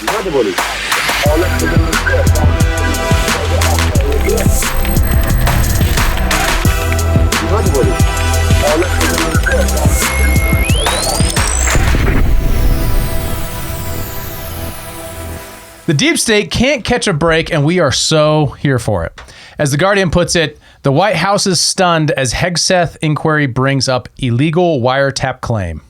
Antibodies. The deep state can't catch a break, and we are so here for it. As The Guardian puts it, the White House is stunned as Hegseth inquiry brings up illegal wiretap claim.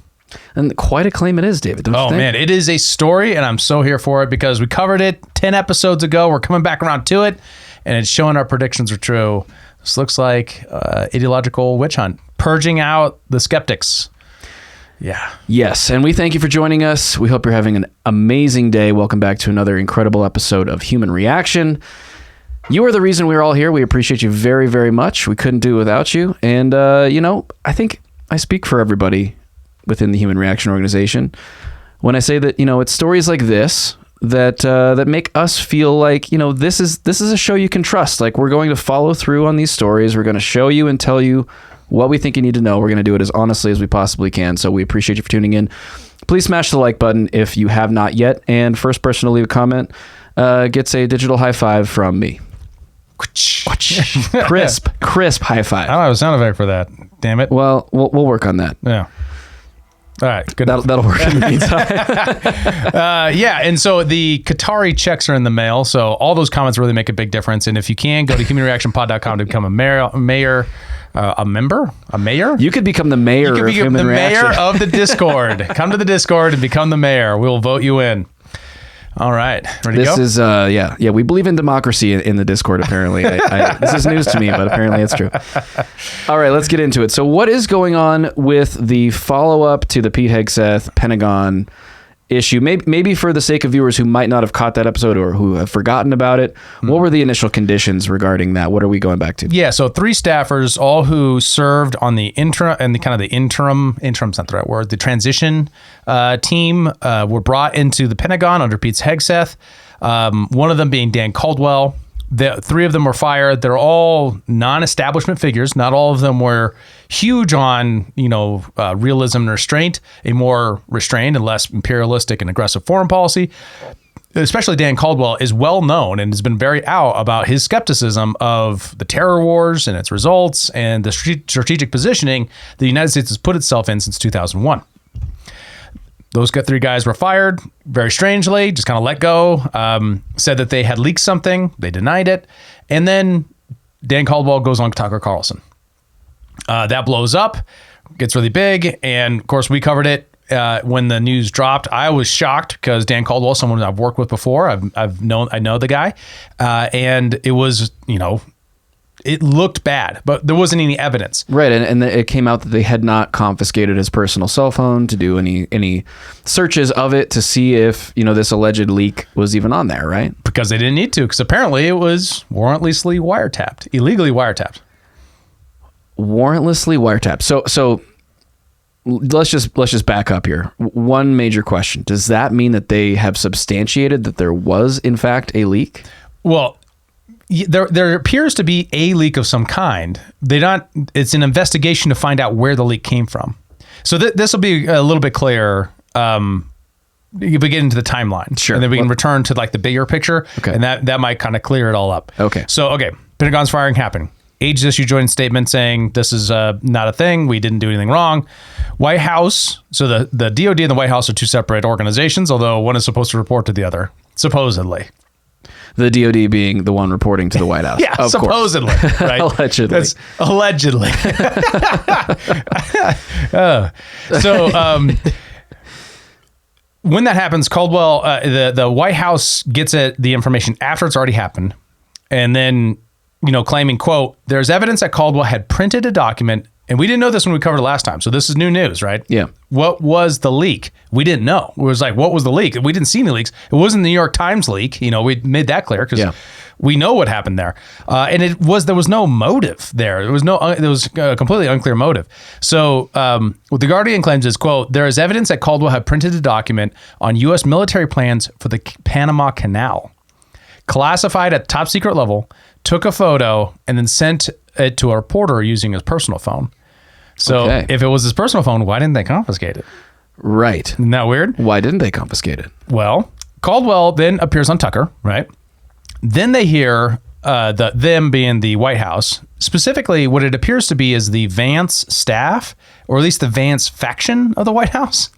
And quite a claim it is, David. Don't you think? Man, it is a story, and I'm so here for it because we covered it 10 episodes ago. We're coming back around to it, and it's showing our predictions are true. This looks like ideological witch hunt, purging out the skeptics. Yeah. Yes, and we thank you for joining us. We hope you're having an amazing day. Welcome back to another incredible episode of Human Reaction. You are the reason we're all here. We appreciate you very, very much. We couldn't do it without you. And, I think I speak for everybody within the Human Reaction organization when I say that, it's stories like this that make us feel like, this is a show you can trust. Like, we're going to follow through on these stories. We're going to show you and tell you what we think you need to know. We're going to do it as honestly as we possibly can. So we appreciate you for tuning in. Please smash the like button if you have not yet. And first person to leave a comment gets a digital high five from me. Crisp high five. I don't have a sound effect for that. Damn it. Well, we'll work on that. Yeah. All right. Good. That'll work in the meantime. Yeah. And so the Qatari checks are in the mail. So all those comments really make a big difference. And if you can, go to humanreactionpod.com to become a mayor. A member? A mayor? You could become the mayor of Human Reaction. Mayor of the Discord. Come to the Discord and become the mayor. We'll vote you in. All right. Ready to go? This is, we believe in democracy in the Discord, apparently. This is news to me, but apparently it's true. All right, let's get into it. So what is going on with the follow-up to the Pete Hegseth Pentagon issue? Maybe for the sake of viewers who might not have caught that episode or who have forgotten about it, what were the initial conditions regarding that? What are we going back to? Yeah, so 3 staffers, all who served on the interim's not the right word, the transition team were brought into the Pentagon under Pete Hegseth. One of them being Dan Caldwell. The 3 of them were fired. They're all non-establishment figures. Not all of them were huge on, realism and restraint, a more restrained and less imperialistic and aggressive foreign policy. Especially Dan Caldwell is well known and has been very out about his skepticism of the terror wars and its results and the strategic positioning the United States has put itself in since 2001. Those 3 guys were fired very strangely, just kind of let go, said that they had leaked something. They denied it. And then Dan Caldwell goes on Tucker Carlson. That blows up, gets really big. And of course, we covered it when the news dropped. I was shocked because Dan Caldwell, someone I've worked with before. I know the guy. And it was, it looked bad, but there wasn't any evidence. Right, and it came out that they had not confiscated his personal cell phone to do any searches of it to see if, this alleged leak was even on there, right? Because they didn't need to, because apparently it was warrantlessly wiretapped, illegally wiretapped. Warrantlessly wiretapped. So let's just back up here. One major question. Does that mean that they have substantiated that there was, in fact, a leak? Well, there appears to be a leak of some kind. It's an investigation to find out where the leak came from. So this will be a little bit clearer. You get into the timeline. Sure. And then we can return to like the bigger picture. Okay. And that might kind of clear it all up. Okay. So, Pentagon's firing happened. Aegis issued joint statement saying this is not a thing. We didn't do anything wrong. White House. So the DOD and the White House are 2 separate organizations, although one is supposed to report to the other, supposedly. The DOD being the one reporting to the White House. Yeah, of supposedly. Course. Right? Allegedly. That's allegedly. When that happens, Caldwell, the White House gets the information after it's already happened, and then, claiming, quote, there's evidence that Caldwell had printed a document. And we didn't know this when we covered it last time. So this is new news, right? Yeah. What was the leak? We didn't know. It was like, what was the leak? We didn't see any leaks. It wasn't the New York Times leak. We made that clear because we know what happened there. And there was no motive there. There was a completely unclear motive. So what the Guardian claims is, quote, there is evidence that Caldwell had printed a document on U.S. military plans for the Panama Canal, classified at top secret level, took a photo, and then sent it to a reporter using his personal phone. So if it was his personal phone, why didn't they confiscate it? Right. Isn't that weird? Why didn't they confiscate it? Well, Caldwell then appears on Tucker, right? Then they hear them being the White House, specifically what it appears to be is the Vance staff, or at least the Vance faction of the White House.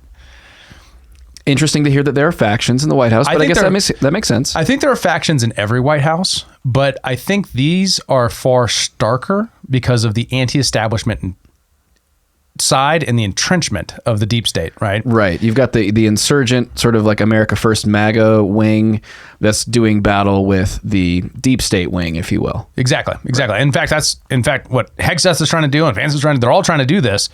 Interesting to hear that there are factions in the White House, but I guess that makes sense. I think there are factions in every White House, but I think these are far starker because of the anti-establishment side and the entrenchment of the deep state, right? Right. You've got the insurgent, sort of like America First MAGA wing that's doing battle with the deep state wing, if you will. Exactly. Right. In fact, that's what Hegseth is trying to do and Vance is trying to, they're all trying to do this.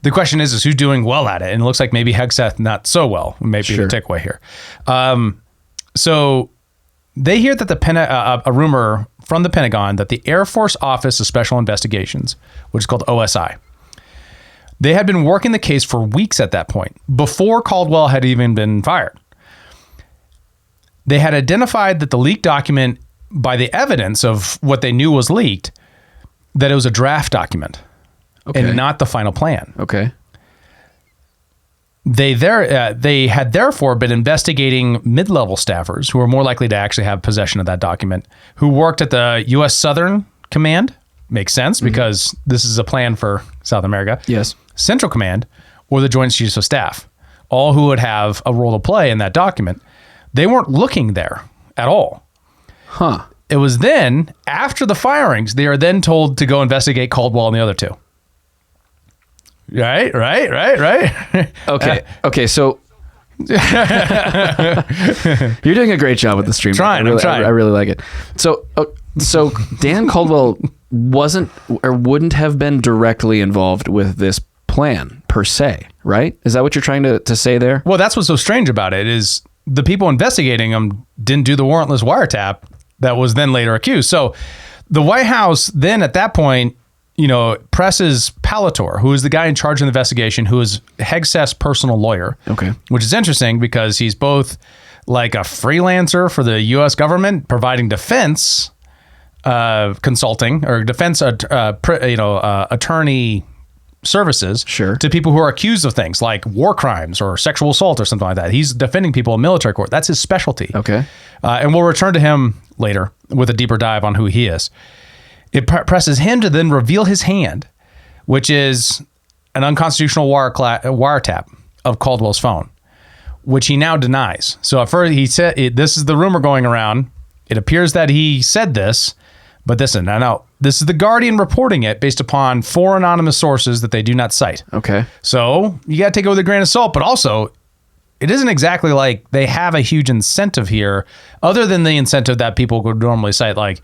The question is who's doing well at it? And it looks like maybe Hegseth not so well, maybe the takeaway here. So they hear that a rumor from the Pentagon that the Air Force Office of Special Investigations, which is called OSI, they had been working the case for weeks at that point, before Caldwell had even been fired. They had identified that the leaked document, by the evidence of what they knew was leaked, that it was a draft document and not the final plan. Okay. They had therefore been investigating mid-level staffers who were more likely to actually have possession of that document, who worked at the U.S. Southern Command. Makes sense because this is a plan for South America. Yes. Central Command, or the Joint Chiefs of Staff, all who would have a role to play in that document. They weren't looking there at all. Huh. It was then, after the firings, they are then told to go investigate Caldwell and the other two. Right. Okay. So you're doing a great job with the stream. I'm trying. I really like it. So Dan Caldwell wasn't or wouldn't have been directly involved with this plan per se, right? Is that what you're trying to say there? Well, that's what's so strange about it is the people investigating him didn't do the warrantless wiretap that was then later accused. So the White House then at that point, presses Palator, who is the guy in charge of the investigation, who is Hegseth's personal lawyer. Okay. Which is interesting because he's both like a freelancer for the U.S. government providing defense consulting or defense attorney services to people who are accused of things like war crimes or sexual assault or something like that. He's defending people in military court. That's his specialty. Okay. And we'll return to him later with a deeper dive on who he is. It presses him to then reveal his hand, which is an unconstitutional wiretap of Caldwell's phone, which he now denies. So at first he said, this is the rumor going around. It appears that he said this, but this is the Guardian reporting it based upon 4 anonymous sources that they do not cite. Okay. So you got to take it with a grain of salt, but also it isn't exactly like they have a huge incentive here, other than the incentive that people would normally cite, like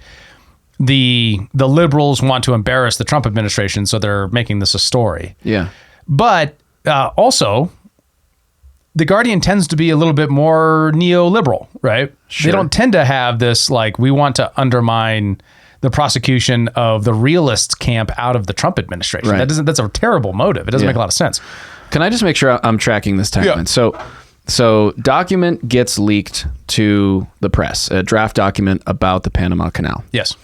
the liberals want to embarrass the Trump administration, so they're making this a story. Yeah. But also, the Guardian tends to be a little bit more neoliberal, right? Sure. They don't tend to have this, like, we want to undermine the prosecution of the realists camp out of the Trump administration. Right. That's a terrible motive. It doesn't make a lot of sense. Can I just make sure I'm tracking this timeline? Yeah. So document gets leaked to the press, a draft document about the Panama Canal. Yes.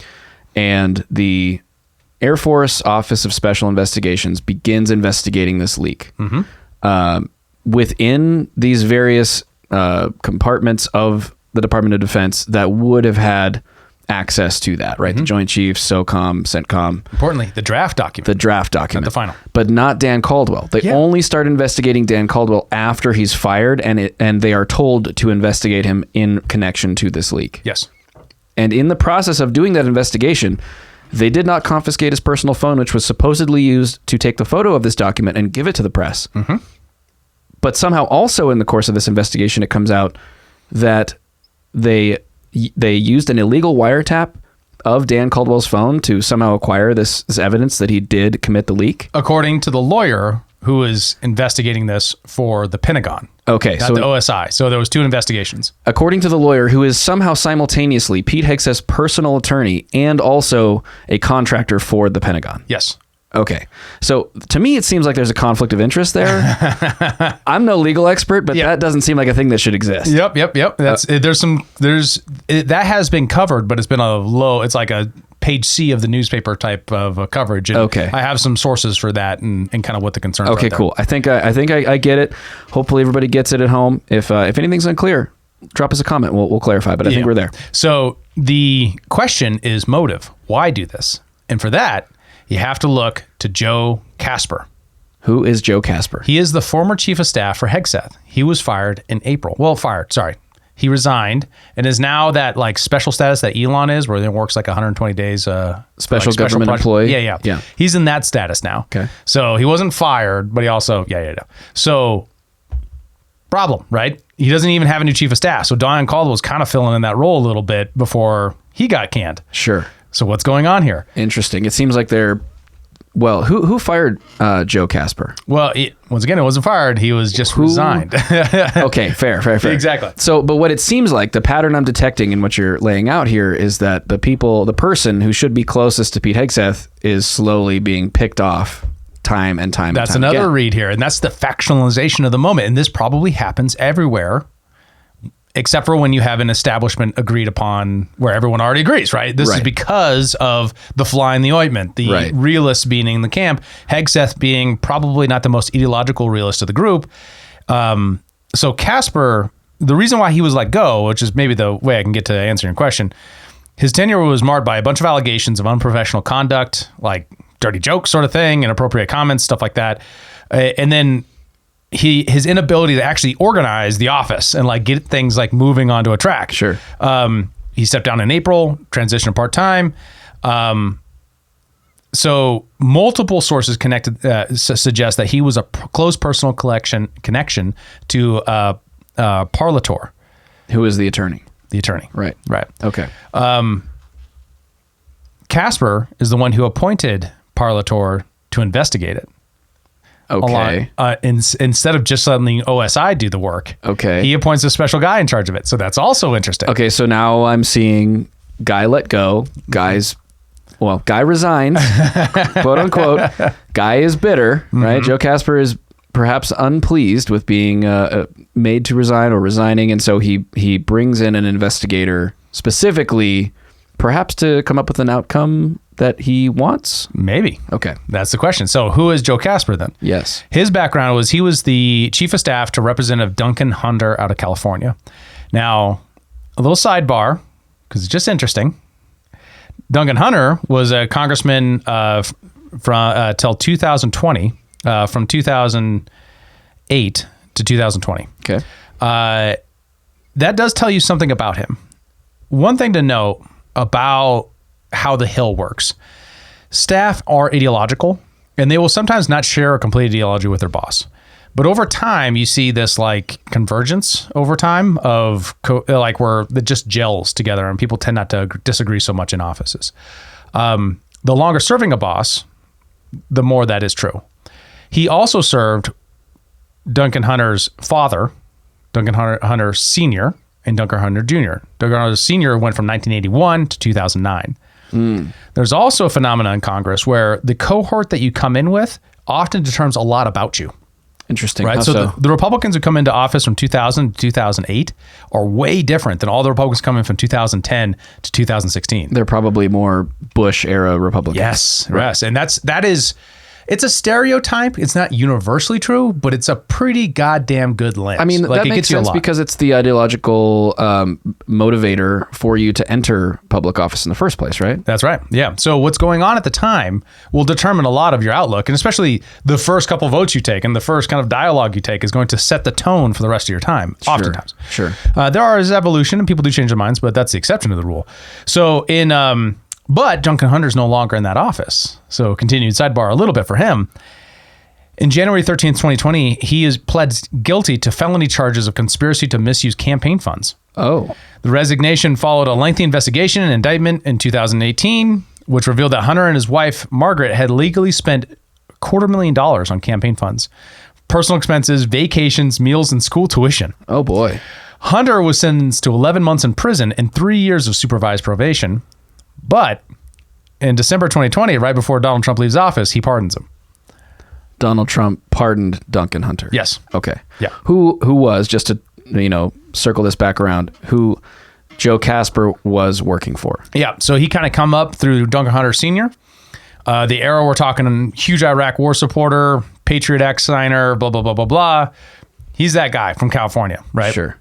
And the Air Force Office of Special Investigations begins investigating this leak. Mm-hmm. Within these various compartments of the Department of Defense that would have had access to that, right? Mm-hmm. The Joint Chiefs, SOCOM, CENTCOM. Importantly, the draft document. Not the final. But not Dan Caldwell. They only start investigating Dan Caldwell after he's fired, and they are told to investigate him in connection to this leak. Yes. And in the process of doing that investigation, they did not confiscate his personal phone, which was supposedly used to take the photo of this document and give it to the press. Mm-hmm. But somehow also in the course of this investigation, it comes out that they used an illegal wiretap of Dan Caldwell's phone to somehow acquire this evidence that he did commit the leak. According to the lawyer who is investigating this for the Pentagon. Okay. Not the OSI. So there was 2 investigations. According to the lawyer, who is somehow simultaneously Pete Hegseth's personal attorney and also a contractor for the Pentagon. Yes. Okay. So to me, it seems like there's a conflict of interest there. I'm no legal expert, but that doesn't seem like a thing that should exist. Yep. That has been covered, but it's been it's like a page C of the newspaper type of coverage. And okay. I have some sources for that and kind of what the concerns are. Okay, cool. I think I get it. Hopefully everybody gets it at home. If anything's unclear, drop us a comment. We'll clarify, but I think we're there. So the question is motive. Why do this? And for that, you have to look to Joe Casper. Who is Joe Casper? He is the former chief of staff for Hegseth. He was fired in April. Well, sorry. He resigned and is now that like special status that Elon is, where he works like 120 days. Special government employee? Yeah. He's in that status now. Okay. So he wasn't fired, but he also, So problem, right? He doesn't even have a new chief of staff. So Diane Caldwell was kind of filling in that role a little bit before he got canned. Sure. So what's going on here? Interesting. It seems like they're... Well, who fired Joe Casper? Well, once again, it wasn't fired. He was just resigned. Okay, fair. Exactly. So, but what it seems like, the pattern I'm detecting in what you're laying out here is that the person who should be closest to Pete Hegseth is slowly being picked off time and time That's and time another again. read here. And that's the factionalization of the moment. And this probably happens everywhere, except for when you have an establishment agreed upon where everyone already agrees, right? This is because of the fly in the ointment, the realists being in the camp, Hegseth being probably not the most ideological realist of the group. So Casper, the reason why he was let go, which is maybe the way I can get to answer your question, his tenure was marred by a bunch of allegations of unprofessional conduct, like dirty jokes sort of thing, inappropriate comments, stuff like that. And then his inability to actually organize the office and like get things like moving onto a track. Sure. He stepped down in April, transitioned to part-time. So multiple sources suggest that he was a close personal connection to Parlator. Who is the attorney? The attorney. Right. Okay. Casper is the one who appointed Parlator to investigate it. Okay. Instead of just letting OSI do the work, okay, he appoints a special guy in charge of it. So that's also interesting. Okay, so now I'm seeing guy let go, guy resigns, quote unquote. Guy is bitter, right? Joe Casper is perhaps unpleased with being made to resign or resigning, and so he brings in an investigator specifically, perhaps to come up with an outcome that he wants? Maybe. Okay. That's the question. So who is Joe Casper then? Yes. His background was he was the chief of staff to Representative Duncan Hunter out of California. Now, a little sidebar, because it's just interesting. Duncan Hunter was a congressman from till 2020, from 2008 to 2020. Okay. That does tell you something about him. One thing to note about how the Hill works. Staff are ideological, and they will sometimes not share a complete ideology with their boss. But over time, you see this like convergence over time of like where it just gels together, and people tend not to disagree so much in offices. The longer serving a boss, the more that is true. He also served Duncan Hunter's father, Duncan Hunter Sr., and Duncan Hunter Jr. Duncan Hunter Sr. went from 1981 to 2009. There's also a phenomenon in Congress where the cohort that you come in with often determines a lot about you. Interesting. Right. So the Republicans who come into office from 2000 to 2008 are way different than all the Republicans coming from 2010 to 2016. They're probably more Bush era Republicans. Yes. Right. Yes. And it's a stereotype. It's not universally true, but it's a pretty goddamn good lens. I mean, like, that makes sense because it's the ideological motivator for you to enter public office in the first place, right? That's right. Yeah. So what's going on at the time will determine a lot of your outlook, and especially the first couple votes you take and the first kind of dialogue you take is going to set the tone for the rest of your time, oftentimes. Sure. There is evolution, and people do change their minds, but that's the exception to the rule. So but Duncan Hunter's no longer in that office. So continued sidebar a little bit for him. In January 13th, 2020, he is pled guilty to felony charges of conspiracy to misuse campaign funds. Oh. The resignation followed a lengthy investigation and indictment in 2018, which revealed that Hunter and his wife, Margaret, had legally spent $250,000 on campaign funds, personal expenses, vacations, meals, and school tuition. Oh, boy. Hunter was sentenced to 11 months in prison and 3 years of supervised probation. But in December 2020, right before Donald Trump leaves office, he pardons him. Donald Trump pardoned Duncan Hunter. Yes. Okay. Yeah. Who was, just to, circle this back around, who Joe Casper was working for? Yeah. So he kind of come up through Duncan Hunter Sr. The era we're talking, huge Iraq war supporter, Patriot Act signer, blah, blah, blah, blah, blah. He's that guy from California, right? Sure.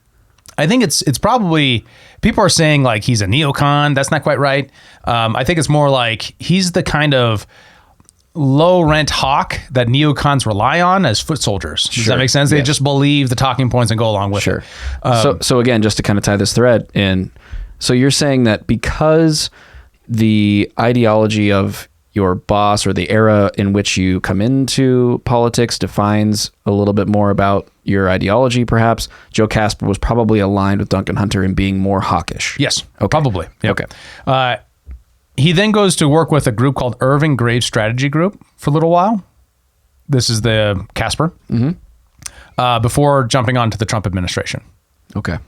I think it's probably, people are saying like he's a neocon. That's not quite right. I think it's more like he's the kind of low rent hawk that neocons rely on as foot soldiers. Does that make sense? They just believe the talking points and go along with it. So again, just to kind of tie this thread in, so you're saying that because the ideology of your boss or the era in which you come into politics defines a little bit more about your ideology, perhaps, Joe Casper was probably aligned with Duncan Hunter in being more hawkish. Yes, okay. Probably. Yep. Okay. He then goes to work with a group called Irving Graves Strategy Group for a little while. This is the Casper. Before jumping on to the Trump administration. Okay.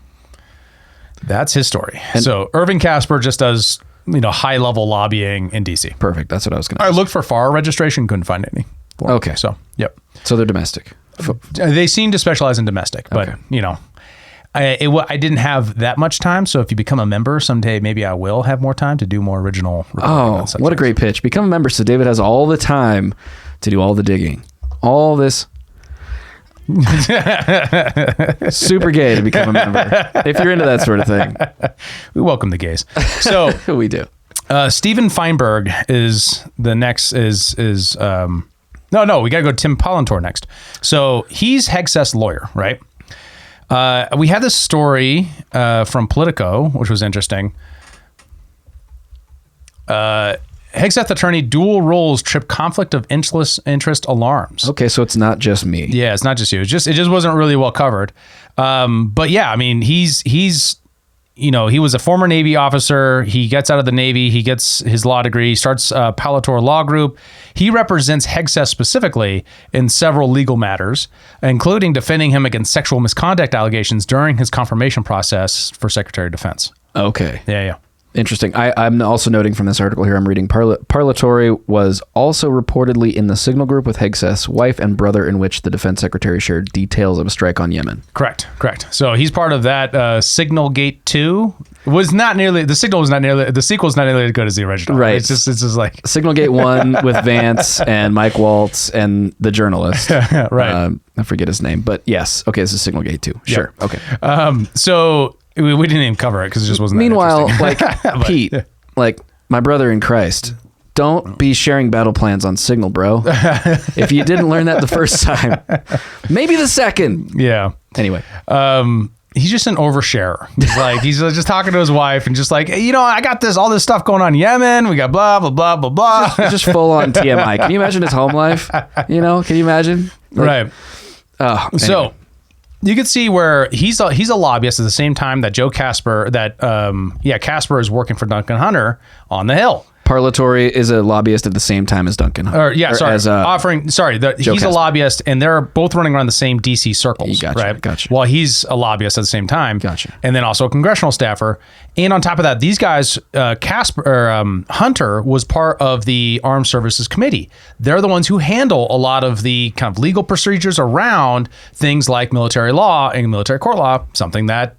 That's his story. So Irving Casper just does, high level lobbying in DC. Perfect. That's what I was going to I looked for FAR registration, couldn't find any. Okay. So, yep. So they're domestic. They seem to specialize in domestic, but I didn't have that much time. So if you become a member someday, maybe I will have more time to do more original. Oh, what a great pitch. Become a member so David has all the time to do all the digging. All this. Super gay to become a member if you're into that sort of thing. We welcome the gays. So we do. Steven Feinberg is the next no, we got to go Tim Palantor next. So he's Hegseth's lawyer, right? We had this story from Politico, which was interesting. Hegseth attorney dual roles trip conflict of interest alarms. Okay, so it's not just me. Yeah, it's not just you. It just wasn't really well covered. But yeah, I mean, he's he was a former Navy officer. He gets out of the Navy. He gets his law degree. He starts Palantor Law Group. He represents Hegseth specifically in several legal matters, including defending him against sexual misconduct allegations during his confirmation process for Secretary of Defense. Okay. Yeah. Interesting. I'm also noting from this article here I'm reading, Parlatori was also reportedly in the Signal Group with Hegseth's wife and brother, in which the defense secretary shared details of a strike on Yemen. Correct. So he's part of that Signal Gate 2. The sequel was not nearly as good as the original. Right. It's just like Signal Gate 1 with Vance and Mike Waltz and the journalist. Right. I forget his name, but yes. Okay, this is Signal Gate 2. Sure. Yep. Okay. So we didn't even cover it because it just wasn't Meanwhile, that interesting. Pete, my brother in Christ, don't be sharing battle plans on Signal, bro. If you didn't learn that the first time, maybe the second. Yeah. Anyway. He's just an oversharer. He's just talking to his wife and just like, I got all this stuff going on in Yemen. We got blah, blah, blah, blah, blah. Just full on TMI. Can you imagine his home life? Can you imagine? Right. Anyway. So you can see where he's a lobbyist at the same time that Casper is working for Duncan Hunter on the Hill. Parlatori is a lobbyist at the same time as Duncan Hunter. He's a lobbyist, and they're both running around the same DC circles. Gotcha. While he's a lobbyist at the same time. Gotcha. And then also a congressional staffer. And on top of that, these guys, Hunter was part of the Armed Services Committee. They're the ones who handle a lot of the kind of legal procedures around things like military law and military court law, something that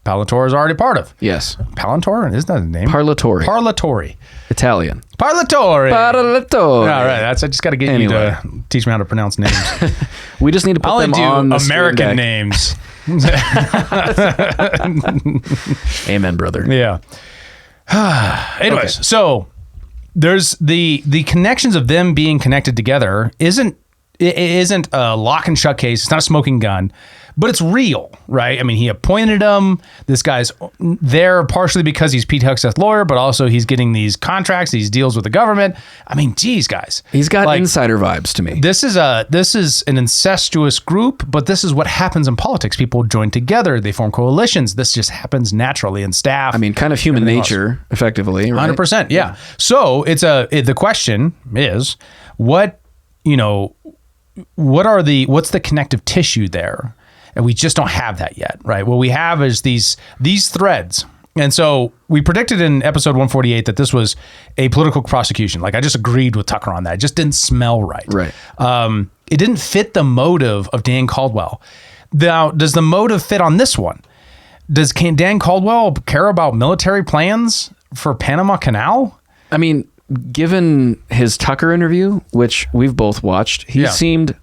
Palantor is already part of. Yes. Palantor? Isn't that his name? Parlatori. Italian. Parlatori. All right. I just got to get you to teach me how to pronounce names. We just need to put them on the American names. Amen, brother. Yeah. Anyways, So there's the connections of them being connected together isn't a lock and shut case. It's not a smoking gun, but it's real, right? I mean, he appointed him. This guy's there partially because he's Pete Hegseth's lawyer, but also he's getting these contracts, these deals with the government. I mean, geez, guys. He's got insider vibes to me. This is an incestuous group, but this is what happens in politics. People join together. They form coalitions. This just happens naturally in staff. I mean, kind of human nature, effectively, right? 100%, yeah. So the question is, what's the connective tissue there? And we just don't have that yet, right? What we have is these threads. And so we predicted in episode 148 that this was a political prosecution. I just agreed with Tucker on that. It just didn't smell right. Right. It didn't fit the motive of Dan Caldwell. Now, does the motive fit on this one? Can Dan Caldwell care about military plans for Panama Canal? I mean, given his Tucker interview, which we've both watched, he seemed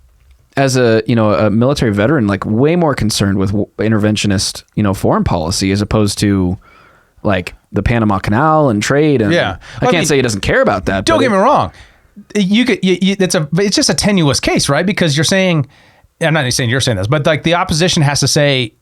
as a military veteran, like way more concerned with interventionist, foreign policy as opposed to like the Panama Canal and trade. And Yeah. I can't say he doesn't care about that. Don't get me wrong. It's a tenuous case, right? Because you're saying, I'm not saying you're saying this, but like the opposition has to say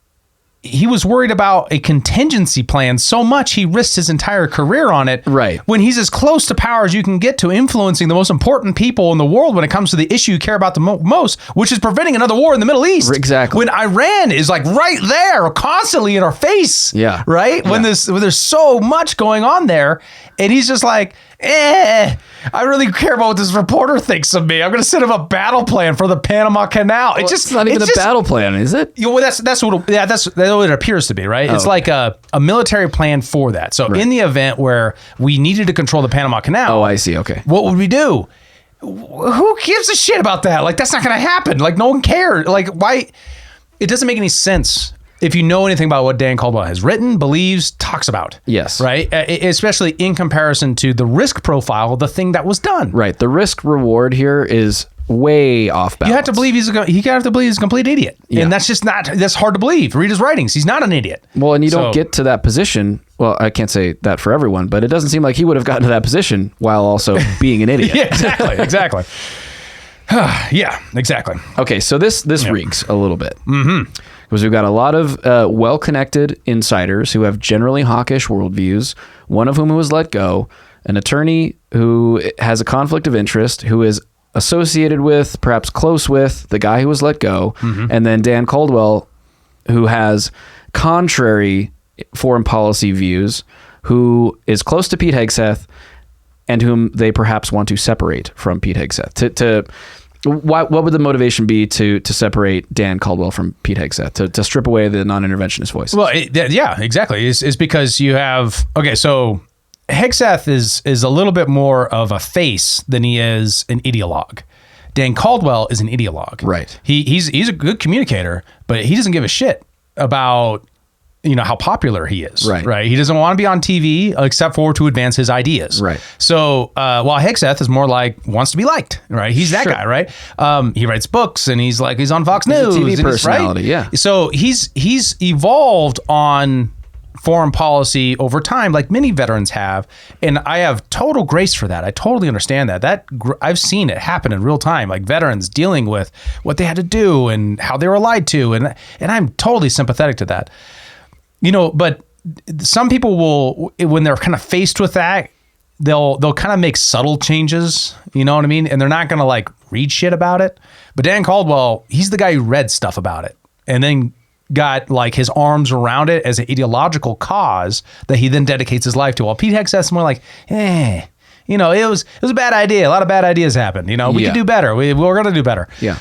he was worried about a contingency plan so much he risked his entire career on it. Right. When he's as close to power as you can get to influencing the most important people in the world when it comes to the issue you care about the most, which is preventing another war in the Middle East. Exactly. When Iran is like right there, constantly in our face. Yeah. Right. When there's so much going on there, and he's just like, I really care about what this reporter thinks of me. I'm going to send him a battle plan for the Panama Canal. It's not even a battle plan, is it? Well, that's what it appears to be, right? It's like a military plan for that. So in the event where we needed to control the Panama Canal, Oh, I see. Okay. what would we do? Who gives a shit about that? Like, that's not going to happen. Like, no one cared. Like, why? It doesn't make any sense if you know anything about what Dan Caldwell has written, believes, talks about. Yes. Right? Especially in comparison to the risk profile of the thing that was done. Right. The risk reward here is way off balance. You have to believe he's a complete idiot. Yeah. And that's hard to believe. Read his writings. He's not an idiot. Well, and you don't get to that position. Well, I can't say that for everyone, but it doesn't seem like he would have gotten to that position while also being an idiot. Yeah, exactly. Yeah, exactly. Okay, so this reeks a little bit. Mm-hmm. Because we've got a lot of well-connected insiders who have generally hawkish worldviews, one of whom who was let go, an attorney who has a conflict of interest, who is associated with, perhaps close with, the guy who was let go, and then Dan Caldwell, who has contrary foreign policy views, who is close to Pete Hegseth, and whom they perhaps want to separate from Pete Hegseth. What would the motivation be to separate Dan Caldwell from Pete Hegseth, to strip away the non-interventionist voice? Well, yeah, exactly. It's because you have, so Hegseth is a little bit more of a face than he is an ideologue. Dan Caldwell is an ideologue. Right. He's a good communicator, but he doesn't give a shit about how popular he is. Right. He doesn't want to be on TV except for to advance his ideas. Right. So while Hegseth is more like wants to be liked. Right. He's that guy. Right. He writes books and he's on Fox News. A TV personality. Right? Yeah. So he's evolved on foreign policy over time, like many veterans have, and I have total grace for that. I totally understand that. I've seen it happen in real time, like veterans dealing with what they had to do and how they were lied to, and I'm totally sympathetic to that. But some people will, when they're kind of faced with that, they'll kind of make subtle changes. You know what I mean? And they're not going to like read shit about it. But Dan Caldwell, he's the guy who read stuff about it and then got like his arms around it as an ideological cause that he then dedicates his life to. While Pete Hegseth's more like, it was a bad idea. A lot of bad ideas happened. We could do better. We're going to do better. Yeah.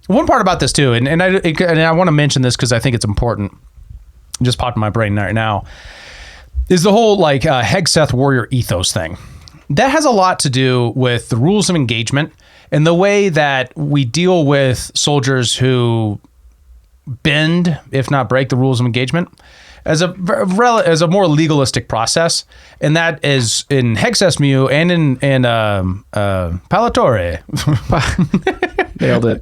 One part about this too, and I want to mention this because I think it's important. Just popped in my brain right now, is the whole like Hegseth warrior ethos thing. That has a lot to do with the rules of engagement and the way that we deal with soldiers who bend, if not break, the rules of engagement as a more legalistic process. And that is in Hegseth's view and in Parlatore. Nailed it.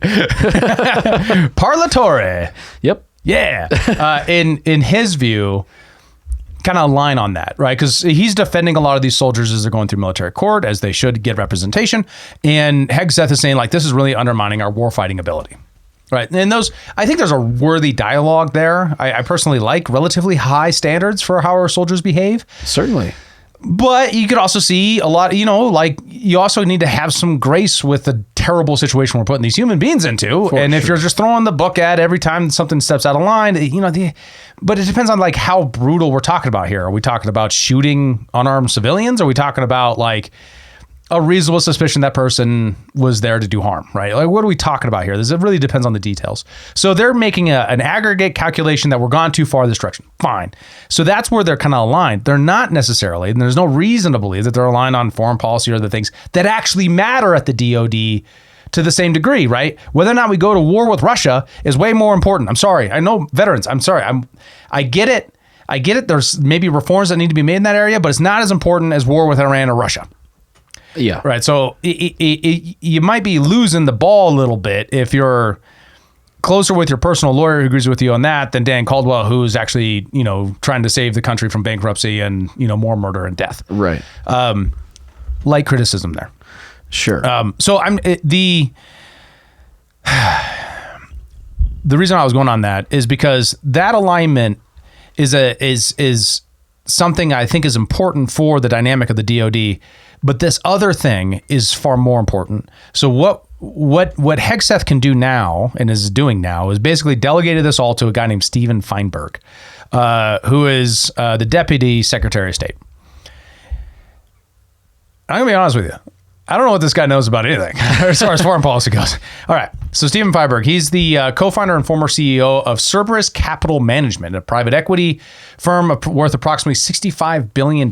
Parlatore. Yep. Yeah. In his view, kind of align on that, right? Because he's defending a lot of these soldiers as they're going through military court, as they should get representation. And Hegseth is saying, like, this is really undermining our warfighting ability. Right. And I think there's a worthy dialogue there. I personally like relatively high standards for how our soldiers behave. Certainly. But you could also see a lot, like you also need to have some grace with the terrible situation we're putting these human beings into. If you're just throwing the book at every time something steps out of line, but it depends on like how brutal we're talking about here. Are we talking about shooting unarmed civilians? Are we talking about like a reasonable suspicion that person was there to do harm, right? Like, what are we talking about here? It really depends on the details. So they're making an aggregate calculation that we're gone too far this direction. Fine. So that's where they're kind of aligned. They're not necessarily, and there's no reason to believe that they're aligned on foreign policy or the things that actually matter at the DOD to the same degree, right? Whether or not we go to war with Russia is way more important. I'm sorry. I know veterans. I'm sorry. I get it. There's maybe reforms that need to be made in that area, but it's not as important as war with Iran or Russia. Yeah. Right. So you might be losing the ball a little bit if you're closer with your personal lawyer who agrees with you on that than Dan Caldwell, who's actually, trying to save the country from bankruptcy and, more murder and death. Right. Light criticism there. Sure. So the reason I was going on that is because that alignment is something I think is important for the dynamic of the DoD, but this other thing is far more important. So what Hegseth can do now and is doing now is basically delegated this all to a guy named Stephen Feinberg, who is the Deputy Secretary of State. I'm gonna be honest with you. I don't know what this guy knows about anything as far as foreign policy goes. All right. So Stephen Feinberg, he's the co-founder and former CEO of Cerberus Capital Management, a private equity firm worth approximately $65 billion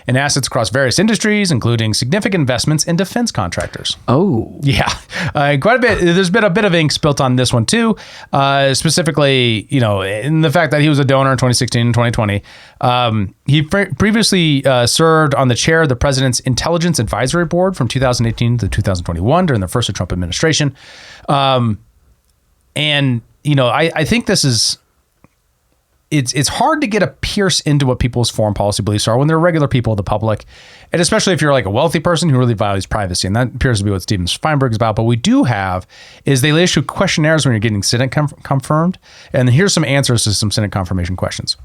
in assets across various industries, including significant investments in defense contractors. Oh. Yeah. Quite a bit. There's been a bit of ink spilt on this one too. Specifically, in the fact that he was a donor in 2016 and 2020. He previously served on the chair of the president's Intelligence Advisory Board from 2018 to 2021 during the first Trump administration. I think this is, it's hard to get a pierce into what people's foreign policy beliefs are when they're regular people, the public, and especially if you're like a wealthy person who really values privacy. And that appears to be what Stephen Feinberg is about. But we do have is they issue questionnaires when you're getting Senate confirmed. And here's some answers to some Senate confirmation questions.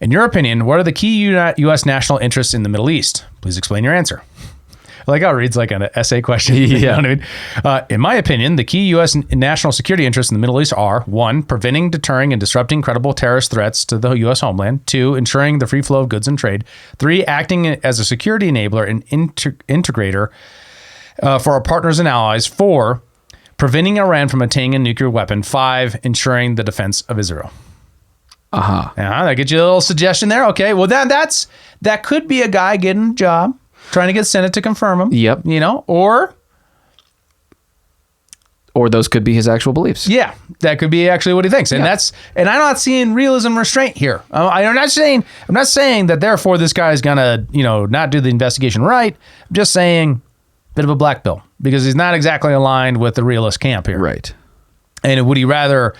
In your opinion, what are the key U.S. national interests in the Middle East? Please explain your answer. I like how it reads like an essay question. Yeah. You know what I mean? In my opinion, the key U.S. national security interests in the Middle East are 1, preventing, deterring, and disrupting credible terrorist threats to the U.S. homeland. 2, ensuring the free flow of goods and trade. 3, acting as a security enabler and integrator for our partners and allies. 4, preventing Iran from attaining a nuclear weapon. 5, ensuring the defense of Israel. Uh-huh. That gets you a little suggestion there. Okay, well, that could be a guy getting a job, trying to get Senate to confirm him. Yep. Or those could be his actual beliefs. Yeah, that could be actually what he thinks. And and I'm not seeing realism restraint here. I'm not saying that therefore this guy is gonna, not do the investigation right. I'm just saying bit of a black bill because he's not exactly aligned with the realist camp here. Right. And would he rather,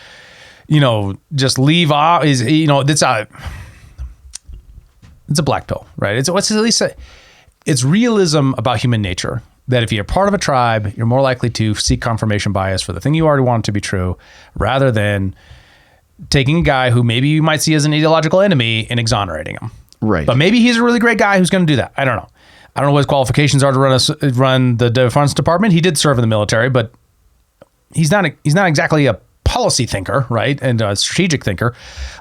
just leave off it's a black pill, right? It's realism about human nature that if you're part of a tribe, you're more likely to seek confirmation bias for the thing you already want to be true rather than taking a guy who maybe you might see as an ideological enemy and exonerating him. Right. But maybe he's a really great guy who's going to do that. I don't know. I don't know what his qualifications are to run the Defense Department. He did serve in the military, but he's not exactly a policy thinker, right? And a strategic thinker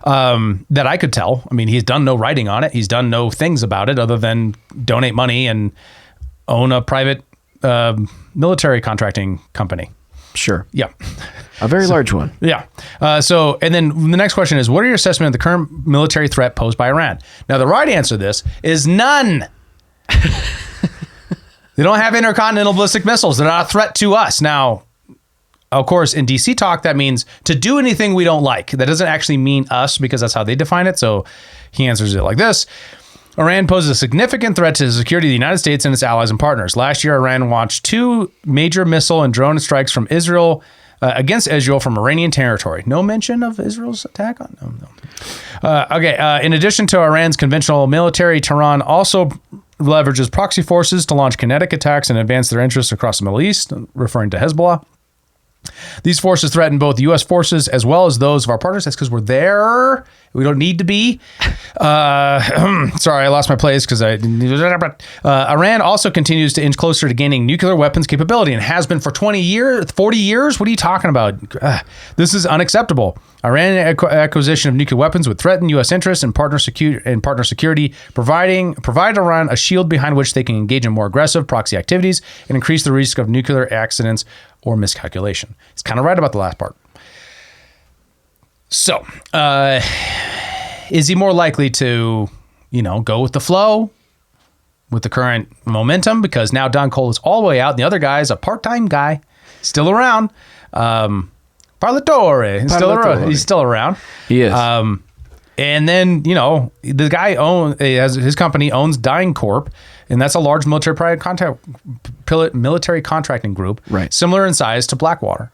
that I could tell. I mean, he's done no writing on it. He's done no things about it other than donate money and own a private military contracting company. Sure. Yeah. A very large one. Yeah. And then the next question is, what are your assessment of the current military threat posed by Iran? Now, the right answer to this is none. They don't have intercontinental ballistic missiles. They're not a threat to us. Now, of course, in DC talk, that means to do anything we don't like. That doesn't actually mean us because that's how they define it. So he answers it like this. Iran poses a significant threat to the security of the United States and its allies and partners. Last year, Iran launched 2 major missile and drone strikes from Israel against Israel from Iranian territory. No mention of Israel's attack on no. In addition to Iran's conventional military, Tehran also leverages proxy forces to launch kinetic attacks and advance their interests across the Middle East, referring to Hezbollah. These forces threaten both U.S. forces as well as those of our partners. That's because we're there. We don't need to be. Sorry, I lost my place because Iran also continues to inch closer to gaining nuclear weapons capability and has been for 20 years, 40 years. What are you talking about? This is unacceptable. Iran acquisition of nuclear weapons would threaten U.S. interests and partner security, provide Iran a shield behind which they can engage in more aggressive proxy activities and increase the risk of nuclear accidents or miscalculation. It's kind of right about the last part. So, is he more likely to, go with the flow, with the current momentum? Because now Don Cole is all the way out, and the other guy is a part-time guy, still around. Parlatore, he's still around. He is. And then, the guy his company owns Dying Corp, and that's a large military contracting group, right, similar in size to Blackwater.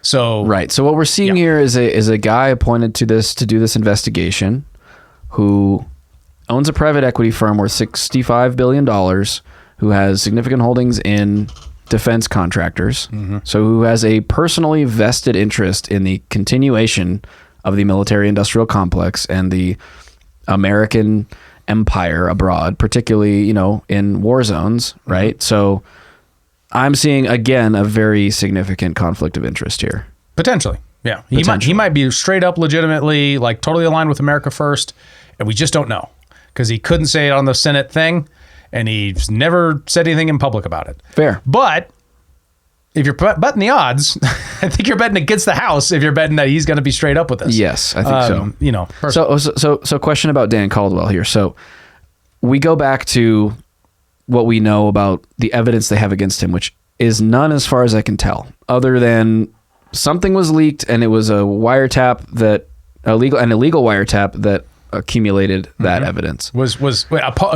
So right. So what we're seeing here is a guy appointed to do this investigation, who owns a private equity firm worth $65 billion, who has significant holdings in defense contractors, so who has a personally vested interest in the continuation of the military-industrial complex and the American empire abroad, particularly, in war zones, right? So I'm seeing, again, a very significant conflict of interest here. Potentially, yeah. He might be straight up legitimately, like, totally aligned with America First, and we just don't know, because he couldn't say it on the Senate thing, and he's never said anything in public about it. Fair. But if you're betting the odds, I think you're betting against the house if you're betting that he's going to be straight up with this. Yes, I think so. So question about Dan Caldwell here. So we go back to what we know about the evidence they have against him, which is none as far as I can tell, other than something was leaked and it was a wiretap an illegal wiretap that accumulated that evidence. Was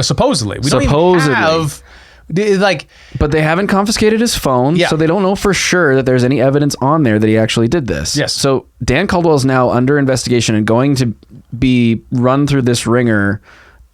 supposedly. We don't even have but they haven't confiscated his phone, so they don't know for sure that there's any evidence on there that he actually did this. Yes. So Dan Caldwell is now under investigation and going to be run through this ringer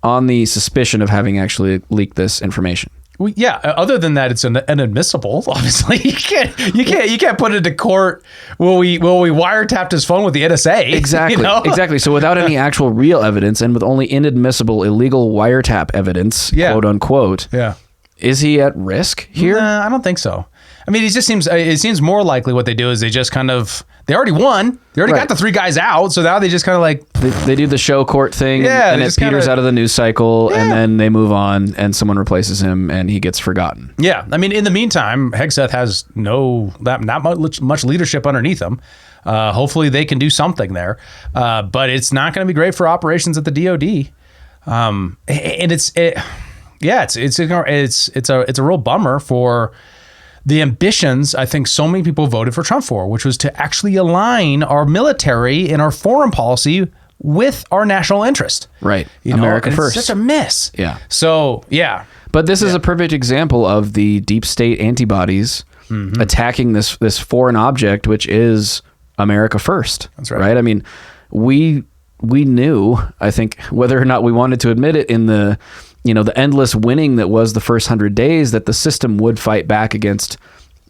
on the suspicion of having actually leaked this information. Well, yeah. Other than that, it's inadmissible. Obviously, you can't put it to court. Will we wiretapped his phone with the NSA? Exactly. Exactly. So without any actual real evidence and with only inadmissible illegal wiretap evidence, quote unquote. Yeah. Is he at risk here? Nah, I don't think so. I mean, it seems more likely what they do is they just they already won. They already got the three guys out. So now they just kind of they do the show court thing, and it peters out of the news cycle, and then they move on and someone replaces him and he gets forgotten. Yeah. I mean, in the meantime, Hegseth has not much leadership underneath him. Hopefully they can do something there. But it's not going to be great for operations at the DOD. And it's a real bummer for the ambitions I think so many people voted for Trump for, which was to actually align our military and our foreign policy with our national interest. Right. America first. It's such a miss. Yeah. So, yeah. But this is a perfect example of the deep state antibodies attacking this foreign object, which is America first. That's right. Right? I mean, we knew, I think, whether or not we wanted to admit it in the endless winning that was the first 100 days, that the system would fight back against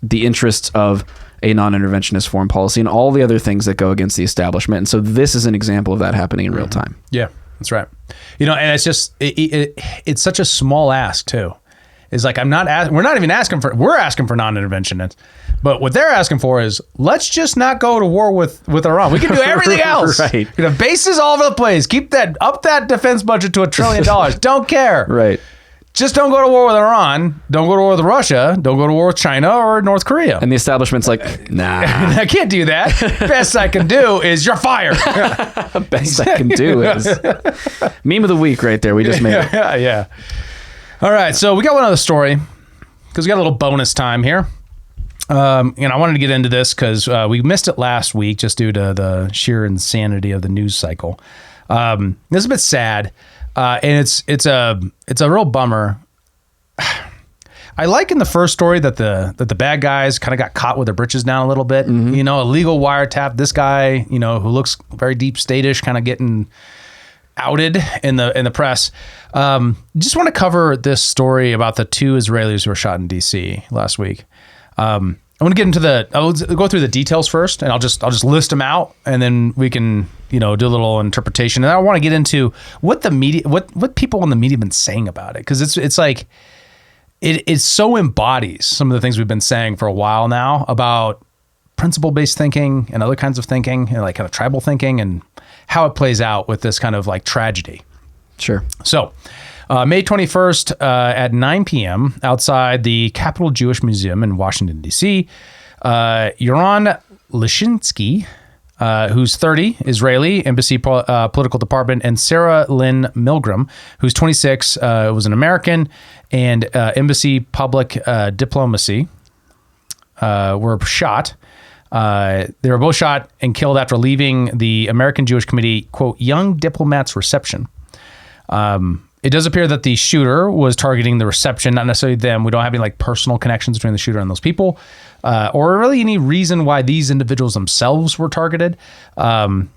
the interests of a non-interventionist foreign policy and all the other things that go against the establishment. And so this is an example of that happening in real time. Yeah, that's right. And it's just, it's such a small ask too. It's like, we're asking for non-intervention. But what they're asking for is, let's just not go to war with Iran. We can do everything else. Right. Bases all over the place. Keep that defense budget to $1 trillion. Don't care. Right. Just don't go to war with Iran. Don't go to war with Russia. Don't go to war with China or North Korea. And the establishment's like, nah. I can't do that. Best I can do is you're fired. Best I can do is. Meme of the week right there. We just made it. Yeah. All right. So we got one other story because we got a little bonus time here. I wanted to get into this because we missed it last week just due to the sheer insanity of the news cycle. This is a bit sad, and it's a real bummer. I like in the first story that the bad guys kind of got caught with their britches down a little bit. Illegal wiretap. This guy, who looks very deep state-ish, kind of getting outed in the press. Just want to cover this story about the two Israelis who were shot in DC last week. I want to get into I'll go through the details first, and I'll just list them out, and then we can, do a little interpretation. And I want to get into what the media, what people in the media have been saying about it. Because it's like, it so embodies some of the things we've been saying for a while now about principle-based thinking and other kinds of thinking, and like kind of tribal thinking, and how it plays out with this kind of like tragedy. Sure. So, May 21st at 9 p.m. outside the Capitol Jewish Museum in Washington, D.C., Yaron Lishinsky, who's 30, Israeli, Embassy Political Department, and Sarah Lynn Milgram, who's 26, was an American, and Embassy Public Diplomacy, were shot. They were both shot and killed after leaving the American Jewish Committee, quote, young diplomats reception. It does appear that the shooter was targeting the reception, not necessarily them. We don't have any like personal connections between the shooter and those people, or really any reason why these individuals themselves were targeted. The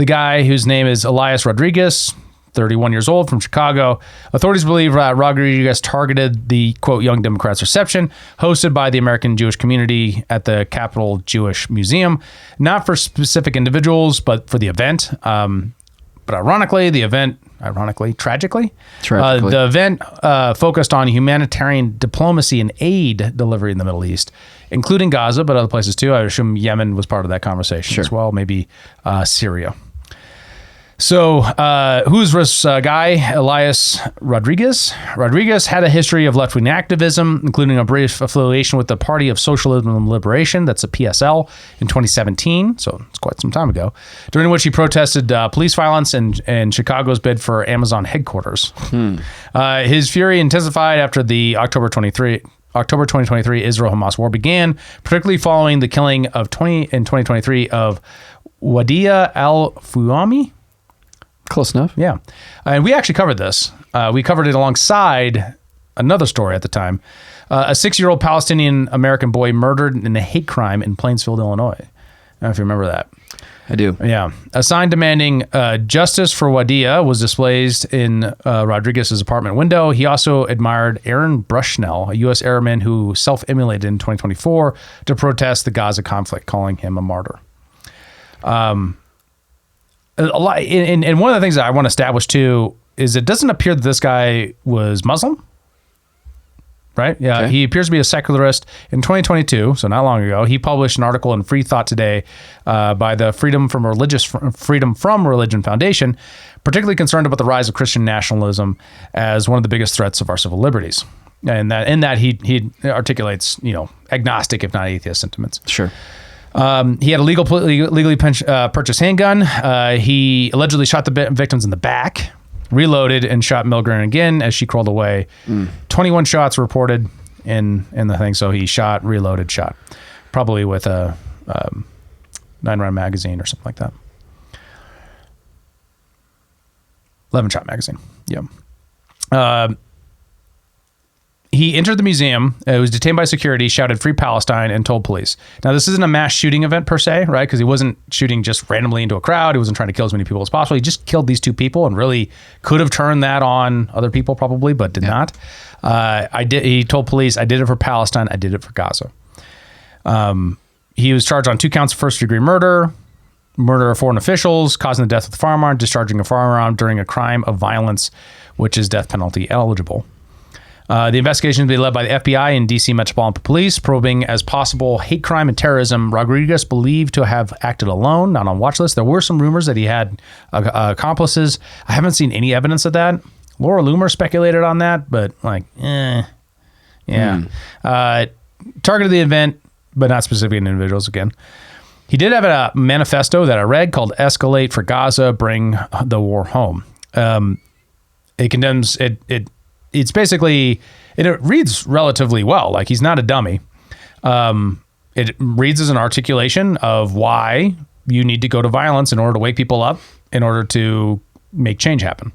guy whose name is Elias Rodriguez, 31 years old, from Chicago. Authorities believe Rodriguez targeted the, quote, Young Democrats reception hosted by the American Jewish community at the Capitol Jewish Museum, not for specific individuals, but for the event. But tragically, the event focused on humanitarian diplomacy and aid delivery in the Middle East, including Gaza, but other places too. I assume Yemen was part of that conversation as well, maybe Syria. So who's this guy, Elias Rodriguez? Rodriguez had a history of left-wing activism, including a brief affiliation with the Party of Socialism and Liberation, that's a PSL, in 2017, so it's quite some time ago, during which he protested police violence and Chicago's bid for Amazon headquarters. His fury intensified after the October 2023 Israel-Hamas war began, particularly following the killing in 2023 of Wadia al-Fuami. Close enough. Yeah. And we actually covered this. We covered it alongside another story at the time. A 6-year-old Palestinian-American boy murdered in a hate crime in Plainsfield, Illinois. I don't know if you remember that. I do. Yeah. A sign demanding justice for Wadia was displayed in Rodriguez's apartment window. He also admired Aaron Bushnell, a U.S. airman who self-immolated in 2024 to protest the Gaza conflict, calling him a martyr. A lot, and one of the things that I want to establish too is it doesn't appear that this guy was Muslim, right? Yeah, okay. He appears to be a secularist. In 2022, so not long ago, he published an article in Free Thought Today by the Freedom from Religion Foundation, particularly concerned about the rise of Christian nationalism as one of the biggest threats of our civil liberties. And that he articulates, agnostic, if not atheist sentiments. Sure. He had a legally purchased handgun. He allegedly shot the victims in the back, reloaded, and shot Milgren again as she crawled away. 21 shots reported in the thing. So he shot, reloaded, shot, probably with a 9-round magazine or something like that. 11-shot magazine. Yeah. He entered the museum, was detained by security, shouted "Free Palestine," and told police. Now, this isn't a mass shooting event per se, right? Because he wasn't shooting just randomly into a crowd. He wasn't trying to kill as many people as possible. He just killed these 2 people and really could have turned that on other people probably, but did not. He told police, "I did it for Palestine. I did it for Gaza." He was charged on 2 counts of first-degree murder of foreign officials, causing the death of the firearm, discharging a firearm during a crime of violence, which is death penalty eligible. The investigation will be led by the FBI and D.C. Metropolitan Police, probing as possible hate crime and terrorism. Rodriguez believed to have acted alone, not on watch list. There were some rumors that he had accomplices. I haven't seen any evidence of that. Laura Loomer speculated on that, but yeah. Targeted the event, but not specific individuals again. He did have a manifesto that I read called "Escalate for Gaza, Bring the War Home." It condemns it. It's basically, it reads relatively well. Like, he's not a dummy. It reads as an articulation of why you need to go to violence in order to wake people up, in order to make change happen.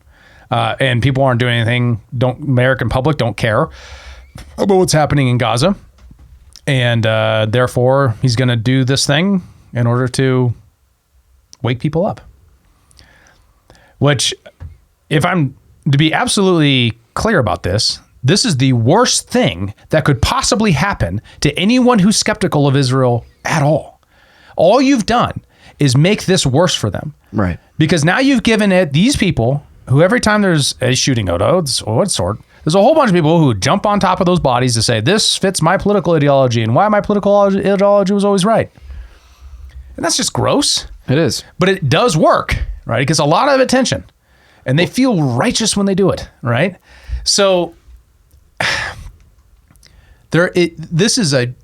And people aren't doing anything. American public don't care about what's happening in Gaza. And therefore, he's going to do this thing in order to wake people up. Which, if I'm to be absolutely clear about this is the worst thing that could possibly happen to anyone who's skeptical of Israel at all. All you've done is make this worse for them. Right. Because now you've given it these people who every time there's a shooting or what sort, there's a whole bunch of people who jump on top of those bodies to say, this fits my political ideology and why my political ideology was always right. And that's just gross. It is. But it does work, right? It gets a lot of attention. And they feel righteous when they do it, right? So this is a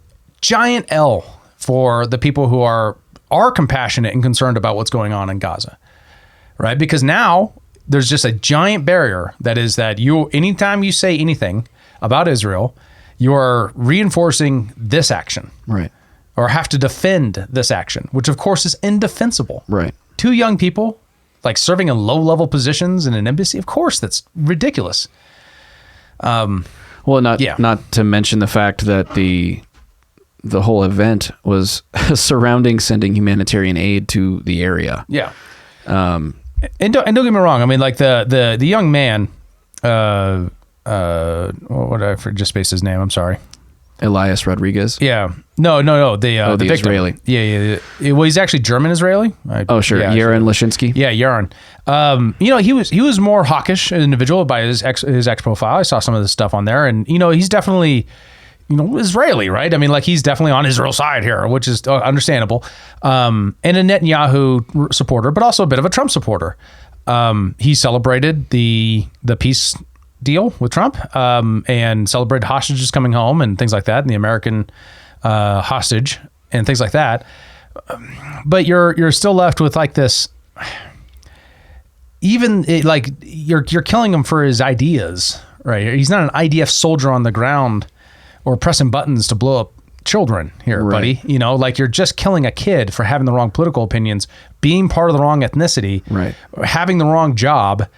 giant L for the people who are compassionate and concerned about what's going on in Gaza, right? Because now there's just a giant barrier that is that anytime you say anything about Israel, you are reinforcing this action. Right. or have to defend this action, which of course is indefensible. Right. 2 young people like serving in low-level positions in an embassy. Of course, that's ridiculous. Well, not to mention the fact that the whole event was surrounding sending humanitarian aid to the area. Yeah. And don't get me wrong. I mean, like the young man, what did I just spaced his name? I'm sorry. Elias Rodriguez. Yeah. No. The victim. Israeli. Yeah. Well, he's actually German-Israeli. Sure. Yeah, Yaron Lashinsky. Yeah, Yaron. He was more hawkish individual by his ex profile. I saw some of this stuff on there, and he's definitely Israeli, right? I mean, like he's definitely on Israel's side here, which is understandable. And a Netanyahu supporter, but also a bit of a Trump supporter. He celebrated the peace deal with Trump, and celebrated hostages coming home and things like that, and the American hostage and things like that. But you're still left with like this. Even you're killing him for his ideas, right? He's not an IDF soldier on the ground or pressing buttons to blow up children here, right. buddy. Like you're just killing a kid for having the wrong political opinions, being part of the wrong ethnicity, right? Having the wrong job.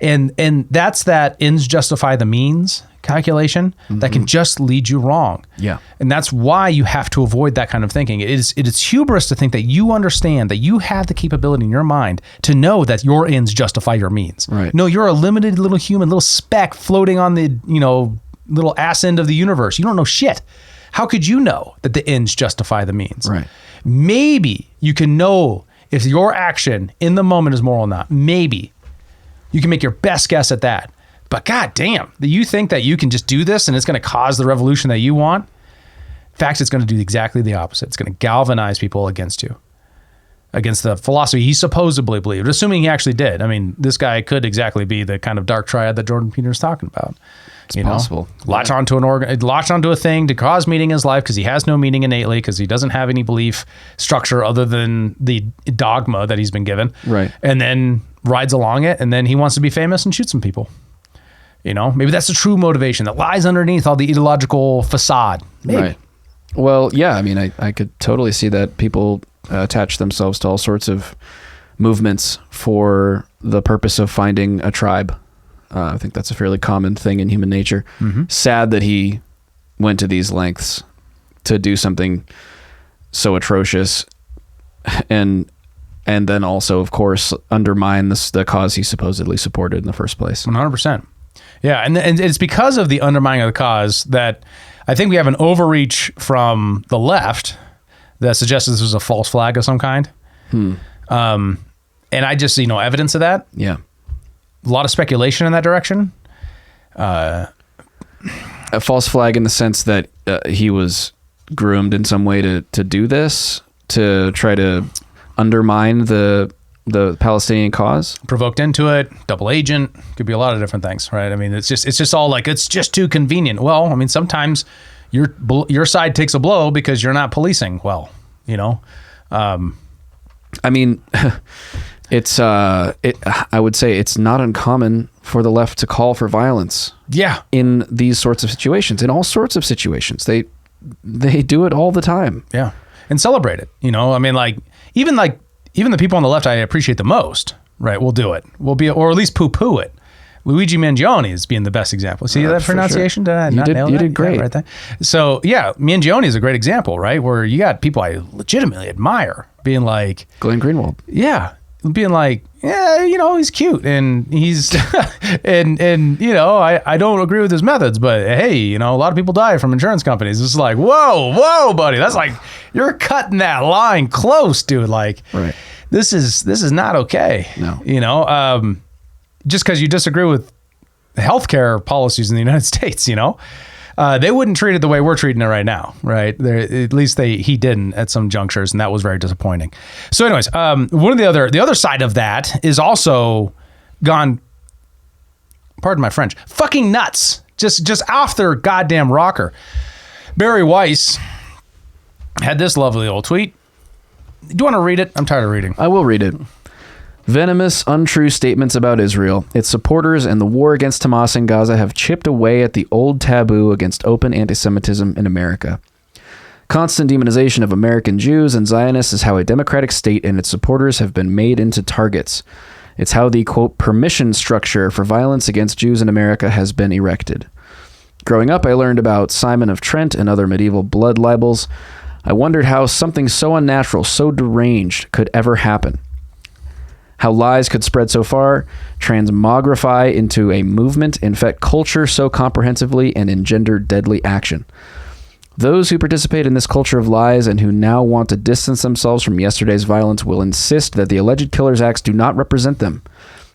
And that's that ends justify the means calculation that can just lead you wrong. Yeah. And that's why you have to avoid that kind of thinking. It is hubris to think that you understand, that you have the capability in your mind to know that your ends justify your means. Right. No, you're a limited little human, little speck floating on the, little ass end of the universe. You don't know shit. How could you know that the ends justify the means? Right. Maybe you can know if your action in the moment is moral or not. Maybe. You can make your best guess at that. But god damn, you think that you can just do this and it's going to cause the revolution that you want? In fact, it's going to do exactly the opposite. It's going to galvanize people against you, against the philosophy he supposedly believed, assuming he actually did. I mean, this guy could exactly be the kind of dark triad that Jordan Peter's talking about. It's possible. Latch onto a thing to cause meaning in his life because he has no meaning innately, because he doesn't have any belief structure other than the dogma that he's been given. Right. And then rides along it, and then he wants to be famous and shoot some people. Maybe that's the true motivation that lies underneath all the ideological facade. Maybe. Right. Well, yeah, I mean, I could totally see that people attach themselves to all sorts of movements for the purpose of finding a tribe. I think that's a fairly common thing in human nature. Mm-hmm. Sad that he went to these lengths to do something so atrocious and then also, of course, undermine the cause he supposedly supported in the first place. 100%. Yeah, and it's because of the undermining of the cause that I think we have an overreach from the left that suggests this was a false flag of some kind. And I just see no evidence of that. Yeah. A lot of speculation in that direction. A false flag in the sense that he was groomed in some way to do this, to try to undermine the Palestinian cause, provoked into it, double agent, could be a lot of different things, right? I mean, it's just all like, it's just too convenient. Well, I mean, sometimes your side takes a blow because you're not policing well, I mean, I would say it's not uncommon for the left to call for violence. Yeah. In these sorts of situations, in all sorts of situations, they do it all the time. Yeah. And celebrate it. I mean, even the people on the left I appreciate the most, right? We'll do it. Or at least poo-poo it. Luigi Mangione is being the best example. See that pronunciation? Sure. You did great. Yeah, right there. So yeah, Mangione is a great example, right? Where you got people I legitimately admire being like Glenn Greenwald. Yeah. Being like, yeah, he's cute and he's, and I don't agree with his methods, but hey, a lot of people die from insurance companies. It's like, whoa, buddy. That's like, you're cutting that line close, dude. Like, right. This is not okay. No. Just because you disagree with healthcare policies in the United States, they wouldn't treat it the way we're treating it right now, right? At least he didn't at some junctures, and that was very disappointing. So, anyways, one of the other side of that is also gone. Pardon my French. Fucking nuts. Just off their goddamn rocker. Barry Weiss had this lovely old tweet. Do you want to read it? I'm tired of reading. I will read it. Venomous, untrue statements about Israel, its supporters, and the war against Hamas in Gaza have chipped away at the old taboo against open anti-Semitism in America. Constant demonization of American Jews and Zionists is how a democratic state and its supporters have been made into targets. It's how the, quote, permission structure for violence against Jews in America has been erected. Growing up, I learned about Simon of Trent and other medieval blood libels. I wondered how something so unnatural, so deranged, could ever happen. How lies could spread so far, transmogrify into a movement, infect culture so comprehensively, and engender deadly action. Those who participate in this culture of lies and who now want to distance themselves from yesterday's violence will insist that the alleged killer's acts do not represent them,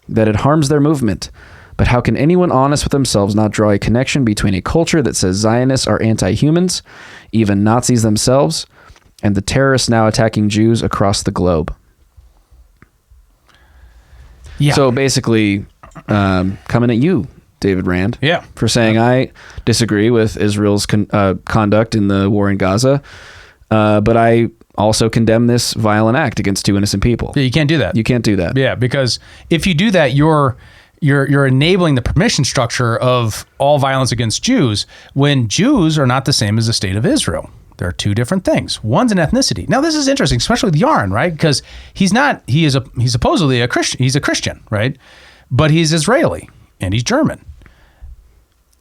that it harms their movement. But how can anyone honest with themselves not draw a connection between a culture that says Zionists are anti-humans, even Nazis themselves, and the terrorists now attacking Jews across the globe? Yeah. So basically, coming at you, David Rand, for saying I disagree with Israel's conduct in the war in Gaza, but I also condemn this violent act against two innocent people. Yeah, you can't do that. You can't do that. Yeah, because if you do that, you're enabling the permission structure of all violence against Jews when Jews are not the same as the state of Israel. They're two different things. One's an ethnicity. Now, this is interesting, especially with Yarn, right? Because he's supposedly a Christian. He's a Christian, right? But he's Israeli and he's German.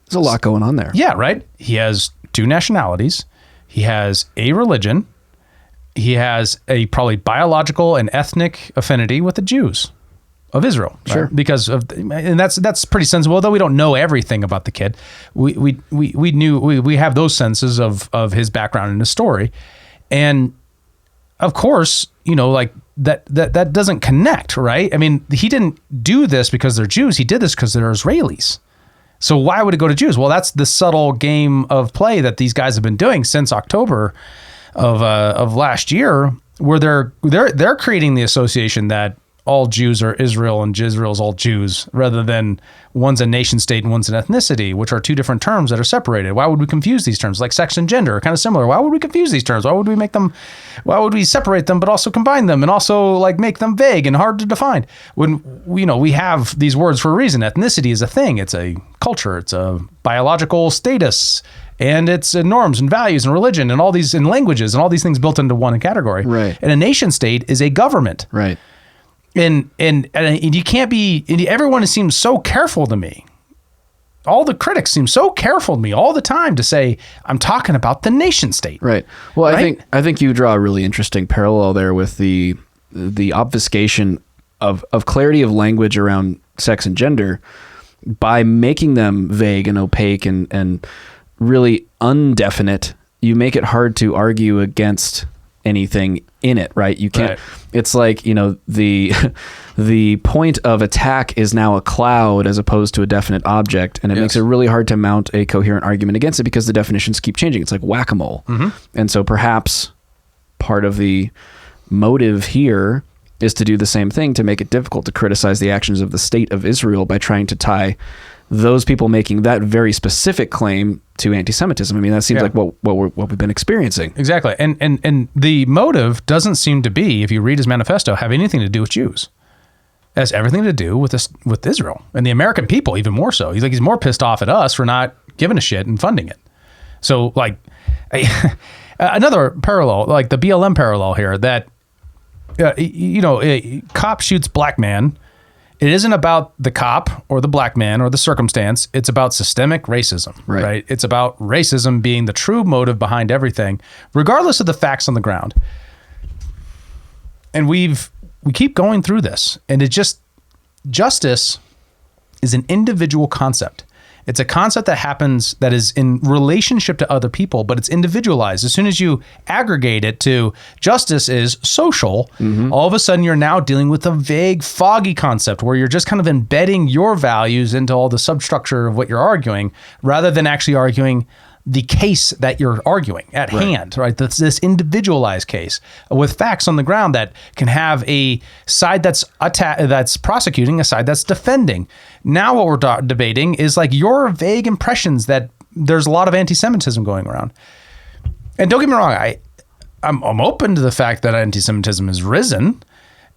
There's a lot going on there. Yeah, right? He has two nationalities. He has a religion. He has a probably biological and ethnic affinity with the Jews of Israel. Sure. Right? Because of, and that's pretty sensible. Although we don't know everything about the kid, we have those senses of his background and his story, and of course, like that doesn't connect, right? I mean, he didn't do this because they're Jews. He did this because they're Israelis. So why would it go to Jews? Well, that's the subtle game of play that these guys have been doing since October of last year, where they're creating the association that all Jews are Israel and Israel's all Jews, rather than one's a nation state and one's an ethnicity, which are two different terms that are separated. Why would we confuse these terms? Like sex and gender are kind of similar. Why would we confuse these terms? Why would we separate them but also combine them and also like make them vague and hard to define? When we have these words for a reason. Ethnicity is a thing. It's a culture. It's a biological status. And it's norms and values and religion and all these and languages and all these things built into one category. Right. And a nation state is a government. Right. And you can't be, everyone seems so careful to me. All the critics seem so careful to me all the time to say, I'm talking about the nation state. Right. Well, right? I think you draw a really interesting parallel there with the obfuscation of clarity of language around sex and gender by making them vague and opaque and really undefinite. You make it hard to argue against anything in it, right? You can't, right. It's like, the point of attack is now a cloud as opposed to a definite object. And it makes it really hard to mount a coherent argument against it because the definitions keep changing. It's like whack-a-mole. Mm-hmm. And so perhaps part of the motive here is to do the same thing, to make it difficult to criticize the actions of the state of Israel by trying to tie those people making that very specific claim to anti-Semitism. I mean, that seems like what we've been experiencing. Exactly. And the motive doesn't seem to be, if you read his manifesto, have anything to do with Jews. It has everything to do with Israel and the American people, even more so. He's more pissed off at us for not giving a shit and funding it. So like another parallel, like the BLM parallel here, that a cop shoots black man. It isn't about the cop or the black man or the circumstance. It's about systemic racism, right? It's about racism being the true motive behind everything, regardless of the facts on the ground. And we keep going through this, and justice is an individual concept. It's a concept that is in relationship to other people, but it's individualized. As soon as you aggregate it to justice is social, all of a sudden you're now dealing with a vague, foggy concept where you're just kind of embedding your values into all the substructure of what you're arguing, rather than actually arguing the case that you're arguing at hand, right? That's this individualized case with facts on the ground that can have a side that's prosecuting, a side that's defending. Now what we're debating is like your vague impressions that there's a lot of anti-Semitism going around. And don't get me wrong, I'm open to the fact that anti-Semitism has risen,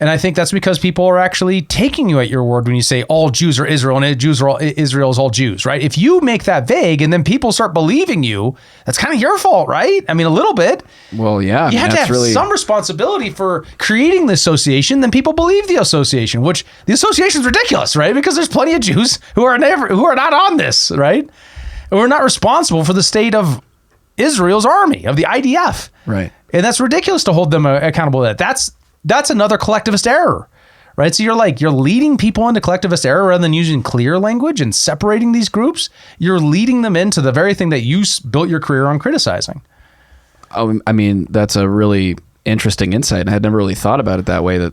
And I think that's because people are actually taking you at your word when you say all Jews are Israel and Israel is all Jews, right? If you make that vague and then people start believing you, that's kind of your fault, right? I mean, a little bit. Well, yeah. You have to have some responsibility for creating the association, then people believe the association, which the association is ridiculous, right? Because there's plenty of Jews who are not on this, right? And we're not responsible for the state of Israel's army, of the IDF. Right. And that's ridiculous to hold them accountable to that. That's another collectivist error, right? So you're leading people into collectivist error rather than using clear language and separating these groups. You're leading them into the very thing that you built your career on criticizing. Oh, I mean, that's a really interesting insight. I had never really thought about it that way, that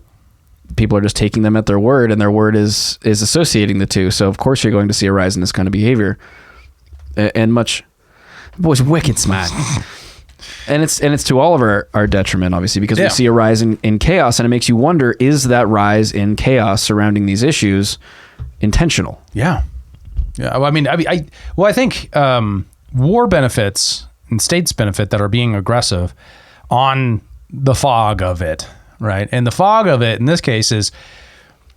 people are just taking them at their word, and their word is associating the two. So of course you're going to see a rise in this kind of behavior, and boy's wicked smart. And it's to all of our detriment, obviously, because we see a rise in chaos, and it makes you wonder, is that rise in chaos surrounding these issues intentional? Yeah. Well, I think war benefits and states benefit that are being aggressive on the fog of it, right? And the fog of it in this case is,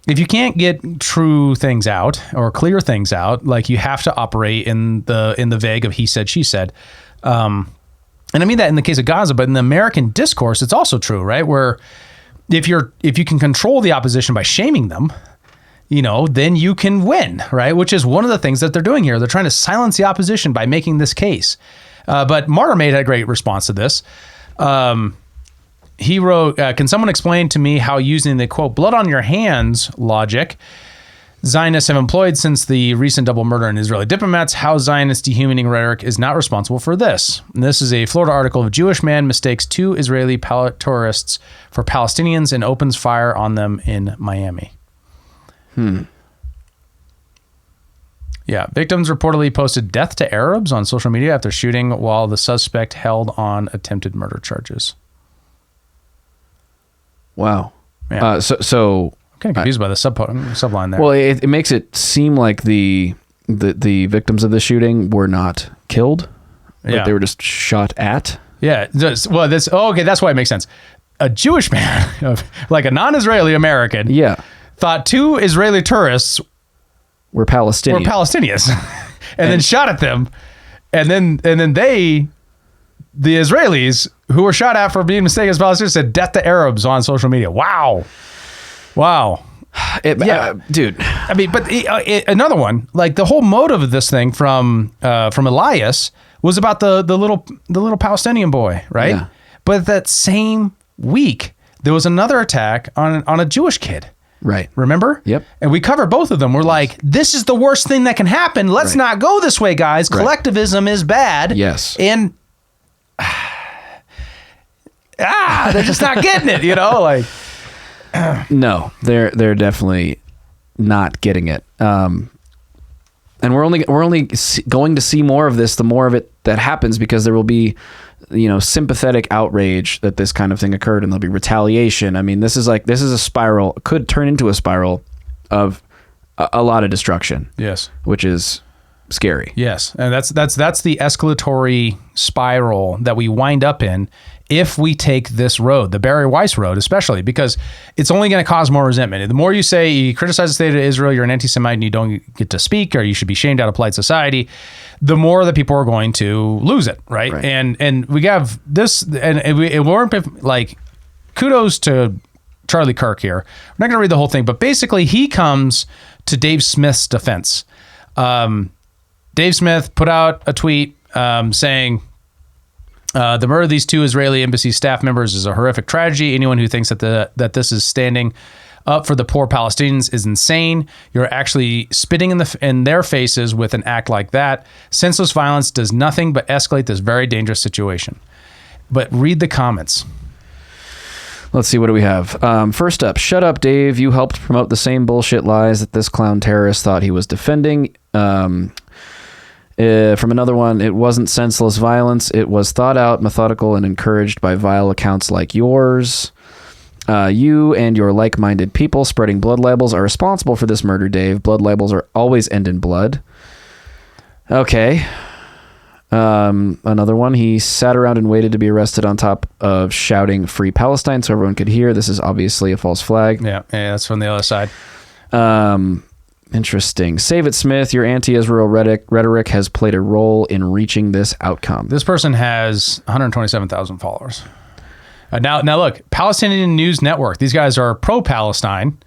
if you can't get true things out or clear things out, like, you have to operate in the vague of he said, she said. And I mean that in the case of Gaza, but in the American discourse, it's also true, right? Where if you can control the opposition by shaming them, then you can win, right? Which is one of the things that they're doing here. They're trying to silence the opposition by making this case. But Martyr had a great response to this. He wrote, can someone explain to me how using the, quote, blood on your hands logic Zionists have employed since the recent double murder in Israeli diplomats, how Zionist dehumaning rhetoric is not responsible for this? And this is a Florida article of a Jewish man mistakes 2 Israeli tourists for Palestinians and opens fire on them in Miami. Yeah, victims reportedly posted death to Arabs on social media after shooting, while the suspect held on attempted murder charges. Wow. Yeah. So kind of confused by the subline there. Well, it makes it seem like the victims of the shooting were not killed. Like they were just shot at. Yeah. Well, that's why it makes sense. A Jewish man, like a non-Israeli American, thought 2 Israeli tourists were Palestinians, and then shot at them, and then the Israelis who were shot at for being mistaken as Palestinians said death to Arabs on social media. Wow. Dude. I mean, but another one, like, the whole motive of this thing from Elias was about the little Palestinian boy, right? Yeah. But that same week, there was another attack on a Jewish kid. Right. Remember? Yep. And we covered both of them. We're like, this is the worst thing that can happen. Let's not go this way, guys. Collectivism is bad. Yes. And they're just not getting it, like. No, they're definitely not getting it. And we're only going to see more of this, the more of it that happens, because there will be, sympathetic outrage that this kind of thing occurred, and there'll be retaliation. I mean, this is a spiral, could turn into a spiral of a lot of destruction. Yes. Which is scary. Yes. And that's the escalatory spiral that we wind up in if we take this road, the Barry Weiss road, especially, because it's only going to cause more resentment. The more you say you criticize the state of Israel, you're an anti-Semite and you don't get to speak, or you should be shamed out of polite society, the more that people are going to lose it, right? And we have this, and we weren't, like, kudos to Charlie Kirk here. I'm not going to read the whole thing, but basically he comes to Dave Smith's defense. Dave Smith put out a tweet saying, the murder of these 2 Israeli embassy staff members is a horrific tragedy. Anyone who thinks that this is standing up for the poor Palestinians is insane. You're actually spitting in their faces with an act like that. Senseless violence does nothing but escalate this very dangerous situation. But read the comments. Let's see, what do we have? First up, shut up, Dave. You helped promote the same bullshit lies that this clown terrorist thought he was defending. From another one, it wasn't senseless violence. It was thought out, methodical, and encouraged by vile accounts like yours. You and your like-minded people spreading blood libels are responsible for this murder, Dave. Blood libels always end in blood. Okay. Another one, he sat around and waited to be arrested on top of shouting "Free Palestine" so everyone could hear. This is obviously a false flag. Yeah, that's from the other side. Interesting. Save it, Smith. Your anti-Israel rhetoric has played a role in reaching this outcome. This person has 127,000 followers. Now look, Palestinian News Network. These guys are pro-Palestine,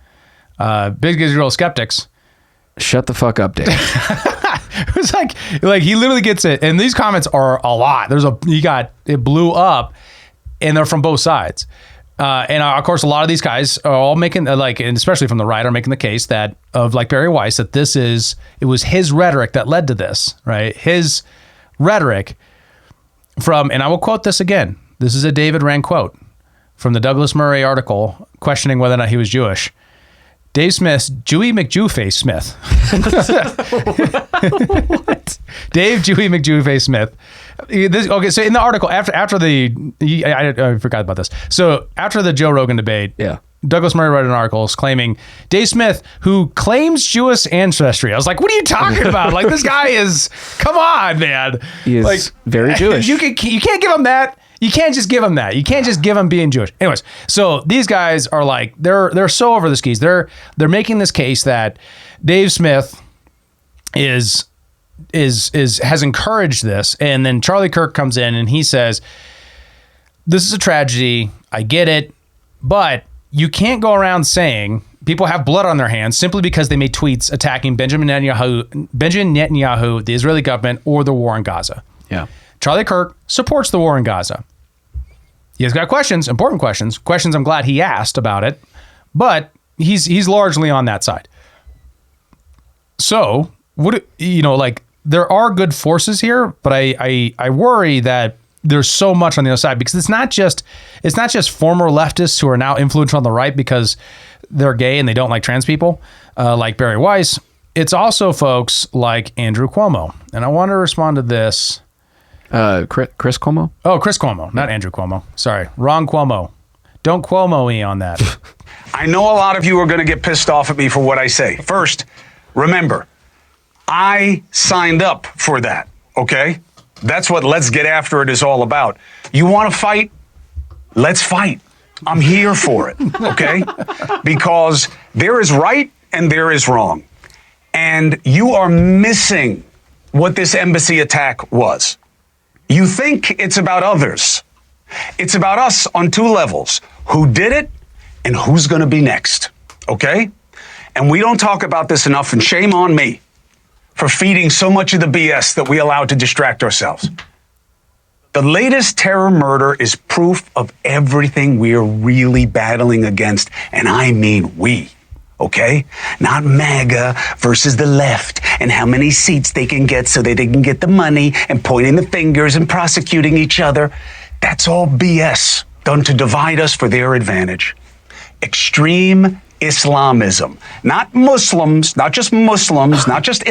big Israel skeptics. Shut the fuck up, Dave. It's like he literally gets it, and these comments are a lot. It blew up, and they're from both sides. And of course, a lot of these guys are all making and especially from the right, are making the case that like Barry Weiss, that it was his rhetoric that led to this, right? His rhetoric and I will quote this again. This is a David Rand quote from the Douglas Murray article questioning whether or not he was Jewish. Dave Smith's Jewy McJewface Smith. What? Dave Jewy McJewface Smith. So in the article, I forgot about this. So after the Joe Rogan debate, Douglas Murray wrote an article claiming Dave Smith, who claims Jewish ancestry. I was like, what are you talking about? Like, this guy come on, man. He is very Jewish. You can't give him that. You can't just give him that. You can't just give him being Jewish. Anyways, so these guys are like, they're so over the skis. They're making this case that Dave Smith has encouraged this, and then Charlie Kirk comes in and he says, this is a tragedy. I get it, but you can't go around saying people have blood on their hands simply because they made tweets attacking Benjamin Netanyahu, the Israeli government, or the war in Gaza. Yeah. Charlie Kirk supports the war in Gaza. He has got questions, important questions I'm glad he asked about it, but he's largely on that side. So, there are good forces here, but I worry that there's so much on the other side, because it's not just former leftists who are now influential on the right because they're gay and they don't like trans people, like Barry Weiss. It's also folks like Andrew Cuomo. And I want to respond to this. Chris Cuomo? Oh, Chris Cuomo, not Andrew Cuomo. Sorry, wrong Cuomo. Don't Cuomo me on that. I know a lot of you are going to get pissed off at me for what I say. First, remember, I signed up for that, okay? That's what Let's Get After It is all about. You want to fight? Let's fight. I'm here for it, okay? Because there is right and there is wrong. And you are missing what this embassy attack was. You think it's about others. It's about us on two levels. Who did it and who's going to be next, okay? And we don't talk about this enough, and shame on me for feeding so much of the BS that we allow to distract ourselves. The latest terror murder is proof of everything we are really battling against, and I mean we. Okay? Not MAGA versus the left and how many seats they can get so that they can get the money and pointing the fingers and prosecuting each other. That's all BS done to divide us for their advantage. Extreme Islamism, not Muslims, not just Islam, not just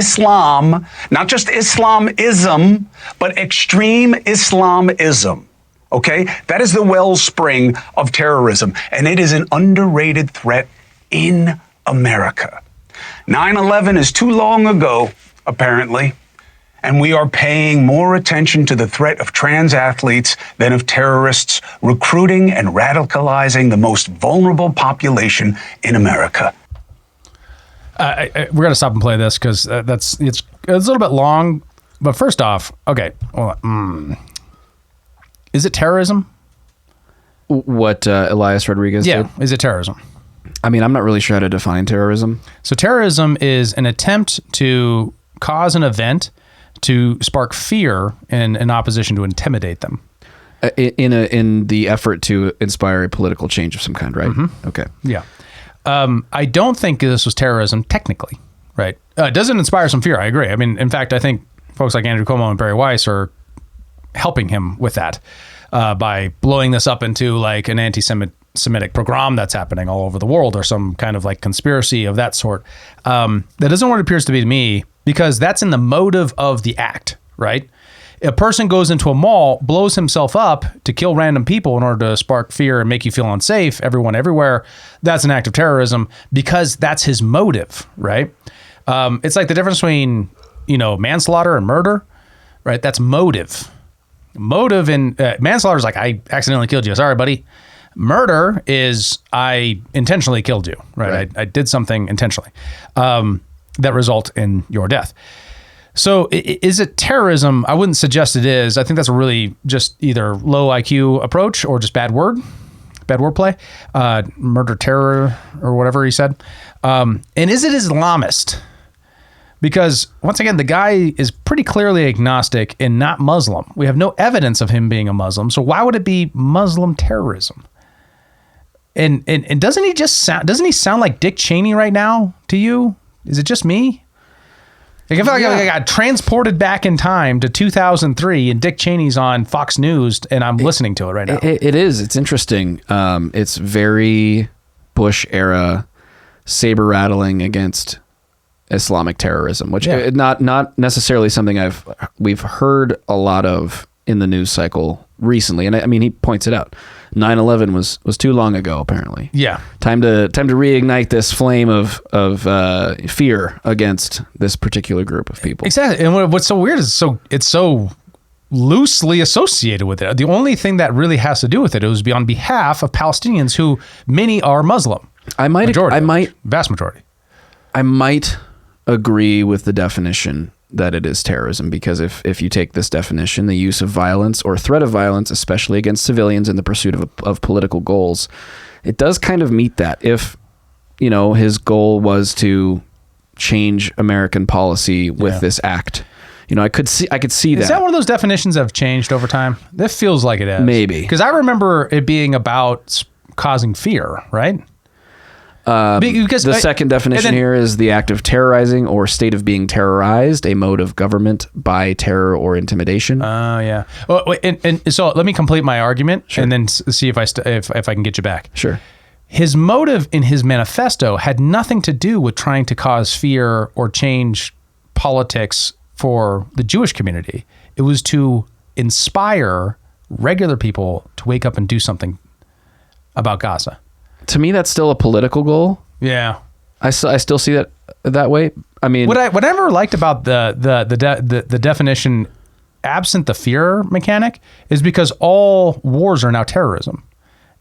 Islamism, but extreme Islamism. Okay? That is the wellspring of terrorism, and it is an underrated threat in America. 9/11 is too long ago, apparently, and we are paying more attention to the threat of trans athletes than of terrorists recruiting and radicalizing the most vulnerable population in America. We're going to stop and play this because it's a little bit long. But first off, okay, is it terrorism? What Elias Rodriguez did? Is it terrorism? I mean, I'm not really sure how to define terrorism. So terrorism is an attempt to cause an event to spark fear in opposition to intimidate them. In the effort to inspire a political change of some kind, right? Mm-hmm. Okay. Yeah. I don't think this was terrorism technically, right? It doesn't inspire some fear. I agree. I mean, in fact, I think folks like Andrew Cuomo and Barry Weiss are helping him with that by blowing this up into like an anti-Semitic pogrom that's happening all over the world, or some kind of like conspiracy of that sort. That isn't what it appears to be to me, because that's in the motive of the act, right? A person goes into a mall, blows himself up to kill random people in order to spark fear and make you feel unsafe, everyone everywhere. That's an act of terrorism because that's his motive, right? It's like the difference between, manslaughter and murder. right? That's motive. Motive in manslaughter is like, I accidentally killed you. Sorry, buddy. Murder is I intentionally killed you, right? I did something intentionally that result in your death. So is it terrorism? I wouldn't suggest it is. I think that's a really just either low IQ approach or just bad wordplay, murder, terror, or whatever he said. And is it Islamist? Because once again, the guy is pretty clearly agnostic and not Muslim. We have no evidence of him being a Muslim. So why would it be Muslim terrorism? And doesn't he sound like Dick Cheney right now to you? Is it just me? Like, I feel like I got transported back in time to 2003 and Dick Cheney's on Fox News and I'm listening to it right now. It is. It's interesting. It's very Bush era saber rattling against Islamic terrorism, which not necessarily something we've heard a lot of in the news cycle recently. And I mean, he points it out. 9/11 was too long ago, apparently. Yeah. Time to reignite this flame of fear against this particular group of people. Exactly. And what's so weird is it's so loosely associated with it. The only thing that really has to do with it was on behalf of Palestinians who many are Muslim. Vast majority. I might agree with the definition that it is terrorism, because if you take this definition, the use of violence or threat of violence, especially against civilians in the pursuit of political goals, it does kind of meet that. If, his goal was to change American policy with this act, I could see that. Is that one of those definitions that have changed over time? That feels like it has. Maybe. Because I remember it being about causing fear, right? Because the second definition here is the act of terrorizing or state of being terrorized, a mode of government by terror or intimidation. Oh, yeah. Well, and so let me complete my argument and then see if I can get you back. Sure. His motive in his manifesto had nothing to do with trying to cause fear or change politics for the Jewish community. It was to inspire regular people to wake up and do something about Gaza. To me, that's still a political goal. Yeah, I still see that way. I mean, what I never liked about the definition, absent the fear mechanic, is because all wars are now terrorism,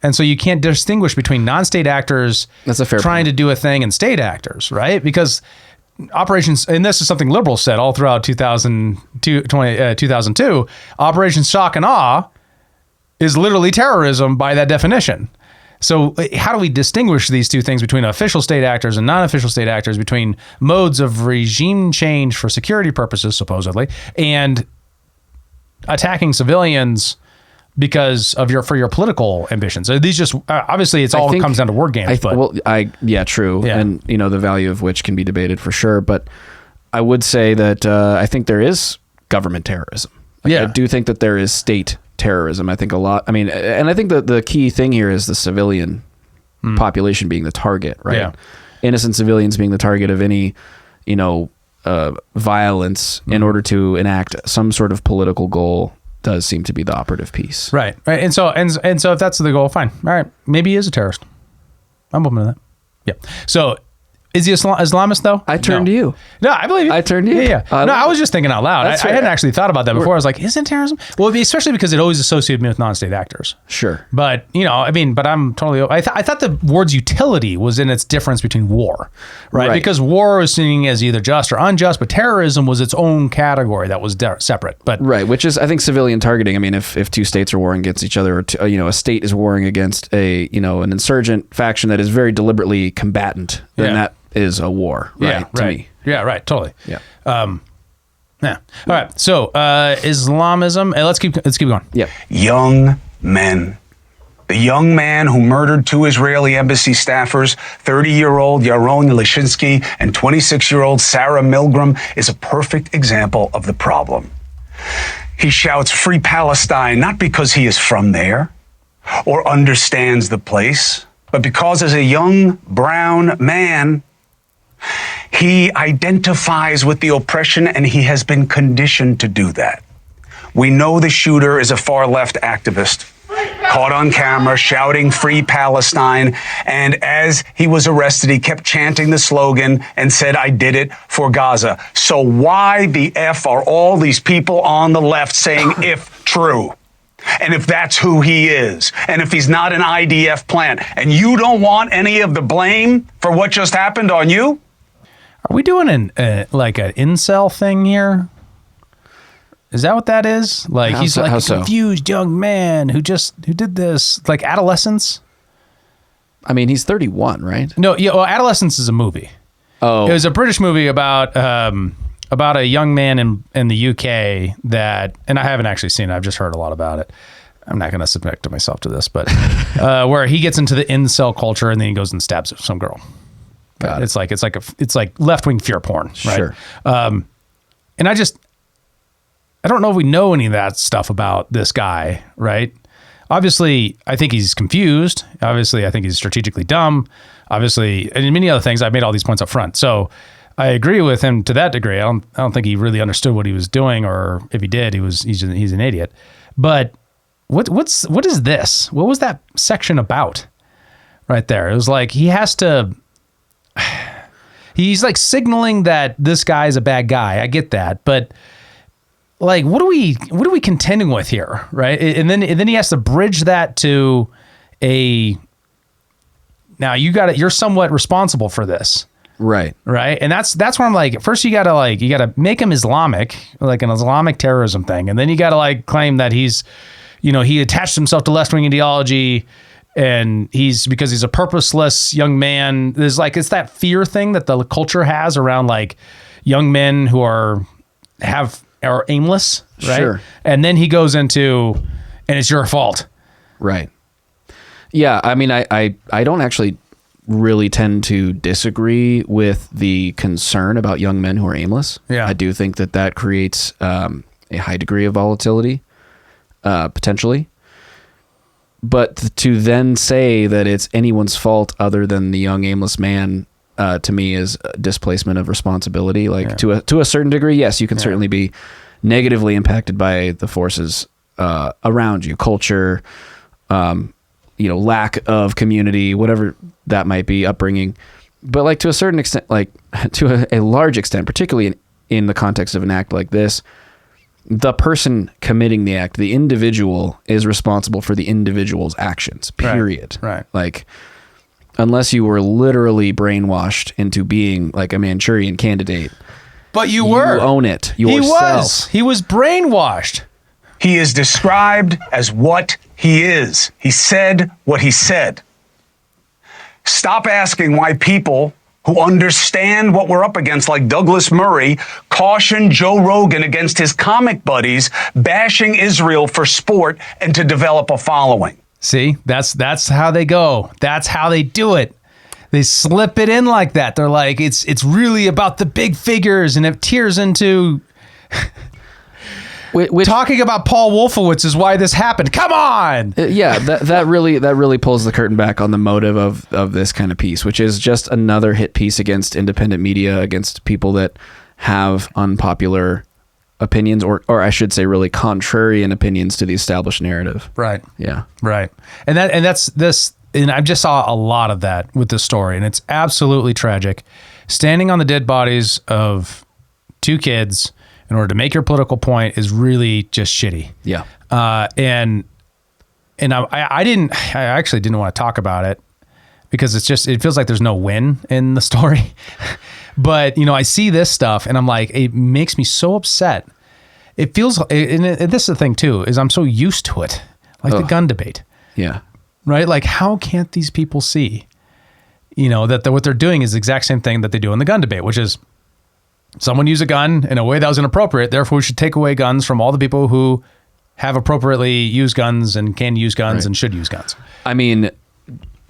and so you can't distinguish between non-state actors trying to do a thing and state actors, right? Because operations, and this is something liberals said all throughout 2002, Operation Shock and Awe is literally terrorism by that definition. So how do we distinguish these two things between official state actors and non-official state actors, between modes of regime change for security purposes, supposedly, and attacking civilians because of your political ambitions? So these just obviously comes down to word games. True, yeah. And the value of which can be debated for sure. But I would say that I think there is government terrorism. I do think that there is state terrorism. I think a lot. I mean, and I think that the key thing here is the civilian population being the target, right? Yeah. Innocent civilians being the target of any, violence in order to enact some sort of political goal does seem to be the operative piece. Right. And so if that's the goal, fine. All right. Maybe he is a terrorist. I'm open to that. Yeah. So is he Islamist though? I turned to you. No, I believe you. I turned to you. Yeah. I was just thinking out loud. I hadn't actually thought about that before. I was like, isn't terrorism? Well, especially because it always associated me with non-state actors. Sure. But, but I'm totally, I thought the word's utility was in its difference between war, right? Because war was seen as either just or unjust, but terrorism was its own category that was separate. But right, which is, I think, civilian targeting. I mean, if two states are warring against each other, or a state is warring against an insurgent faction that is very deliberately combatant, then that is a war, right? To me. Yeah, right. Totally. Yeah. Yeah. All right. So, Islamism. Let's keep going. Yeah. Young men. The young man who murdered two Israeli embassy staffers, 30-year-old Yaron Lishinsky and 26-year-old Sarah Milgram, is a perfect example of the problem. He shouts "Free Palestine" not because he is from there or understands the place, but because as a young brown man, he identifies with the oppression and he has been conditioned to do that. We know the shooter is a far-left activist caught on camera shouting "Free Palestine." And as he was arrested, he kept chanting the slogan and said, "I did it for Gaza." So why the F are all these people on the left saying "if true"? And if that's who he is, and if he's not an IDF plant, and you don't want any of the blame for what just happened on you? Are we doing like an incel thing here? Is that what that is? Like he's like a confused young man who did this, like Adolescence? I mean, he's 31, right? No, yeah. Well, Adolescence is a movie. Oh, it was a British movie about a young man in the UK that, and I haven't actually seen it. I've just heard a lot about it. I'm not going to subject myself to this, but where he gets into the incel culture and then he goes and stabs some girl. It's like left-wing fear porn, right? Sure. And I don't know if we know any of that stuff about this guy, right? Obviously, I think he's confused. Obviously, I think he's strategically dumb. Obviously, and many other things. I've made all these points up front. So I agree with him to that degree. I don't think he really understood what he was doing, or if he did, he's an idiot. But what is this? What was that section about right there? It was like he's like signaling that this guy's a bad guy. I get that, but like, what are we contending with here, right? And then he has to bridge that to now you're somewhat responsible for this. right. And that's where I'm like, first you gotta make him Islamic, like an Islamic terrorism thing, and then you gotta like claim that he's, he attached himself to left-wing ideology, and because he's a purposeless young man. There's like, it's that fear thing that the culture has around like young men who are aimless, right? Sure. And then he goes into, and it's your fault. Right. Yeah, I mean, I don't actually really tend to disagree with the concern about young men who are aimless. Yeah. I do think that creates a high degree of volatility, potentially. But to then say that it's anyone's fault other than the young aimless man, to me, is a displacement of responsibility. Like to a certain degree, yes, you can certainly be negatively impacted by the forces around you, culture, lack of community, whatever that might be, upbringing. But like to a certain extent, like to a large extent, particularly in the context of an act like this, the person committing the act, the individual, is responsible for the individual's actions, period. Right. Like, unless you were literally brainwashed into being like a Manchurian candidate. But you were. You own it yourself. He was brainwashed. He is described as what he is. He said what he said. Stop asking why people who understand what we're up against, like Douglas Murray, caution Joe Rogan against his comic buddies bashing Israel for sport and to develop a following. See, that's how they go. That's how they do it. They slip it in like that. They're like, it's really about the big figures, and it tears into talking about Paul Wolfowitz is why this happened. Come on. Yeah, that really pulls the curtain back on the motive of this kind of piece, which is just another hit piece against independent media, against people that have unpopular opinions, or I should say really contrarian opinions to the established narrative. Right. Yeah. Right. And that's this, and I just saw a lot of that with this story, and it's absolutely tragic. Standing on the dead bodies of two kids in order to make your political point is really just shitty. Yeah. And I actually didn't want to talk about it because it feels like there's no win in the story. But, I see this stuff and I'm like, it makes me so upset. It feels, and this is the thing too, is I'm so used to it. Like the gun debate. Yeah. Right? Like, how can't these people see, that what they're doing is the exact same thing that they do in the gun debate, which is someone used a gun in a way that was inappropriate. Therefore, we should take away guns from all the people who have appropriately used guns and can use guns and should use guns. I mean,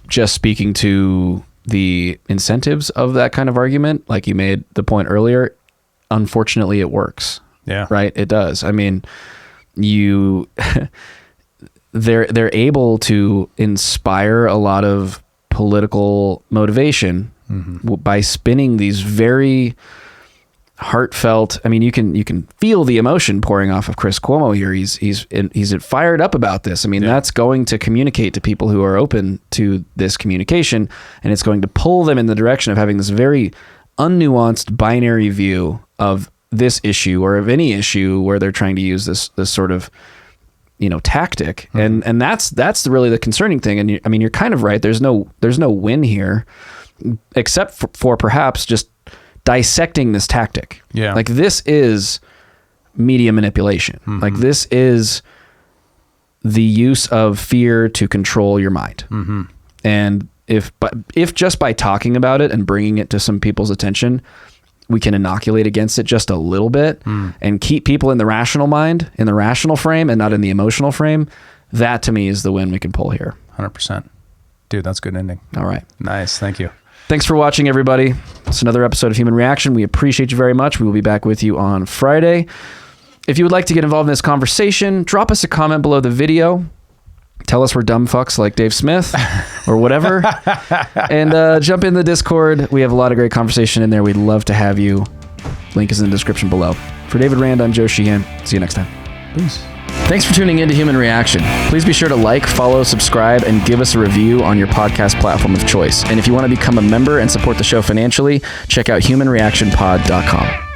just speaking to the incentives of that kind of argument, like you made the point earlier, unfortunately it works. Yeah. Right? It does. I mean, they're able to inspire a lot of political motivation by spinning these very heartfelt. I mean, you can feel the emotion pouring off of Chris Cuomo here. He's fired up about this. I mean, that's going to communicate to people who are open to this communication, and it's going to pull them in the direction of having this very unnuanced binary view of this issue or of any issue where they're trying to use this sort of, tactic. And that's really the concerning thing. And I mean, you're kind of right. There's no win here, except for perhaps just dissecting this tactic. Yeah. Like, this is media manipulation. Like, this is the use of fear to control your mind. And if just by talking about it and bringing it to some people's attention, we can inoculate against it just a little bit and keep people in the rational mind, in the rational frame, and not in the emotional frame, that to me is the win we can pull here. 100%. Dude, that's a good ending. All right. Nice. Thank you. Thanks for watching, everybody. It's another episode of Human Reaction. We appreciate you very much. We will be back with you on Friday. If you would like to get involved in this conversation, drop us a comment below the video. Tell us we're dumb fucks like Dave Smith or whatever. And jump in the Discord. We have a lot of great conversation in there. We'd love to have you. Link is in the description below. For David Rand, I'm Joe Sheehan. See you next time. Peace. Thanks for tuning in to Human Reaction. Please be sure to like, follow, subscribe, and give us a review on your podcast platform of choice. And if you want to become a member and support the show financially, check out humanreactionpod.com.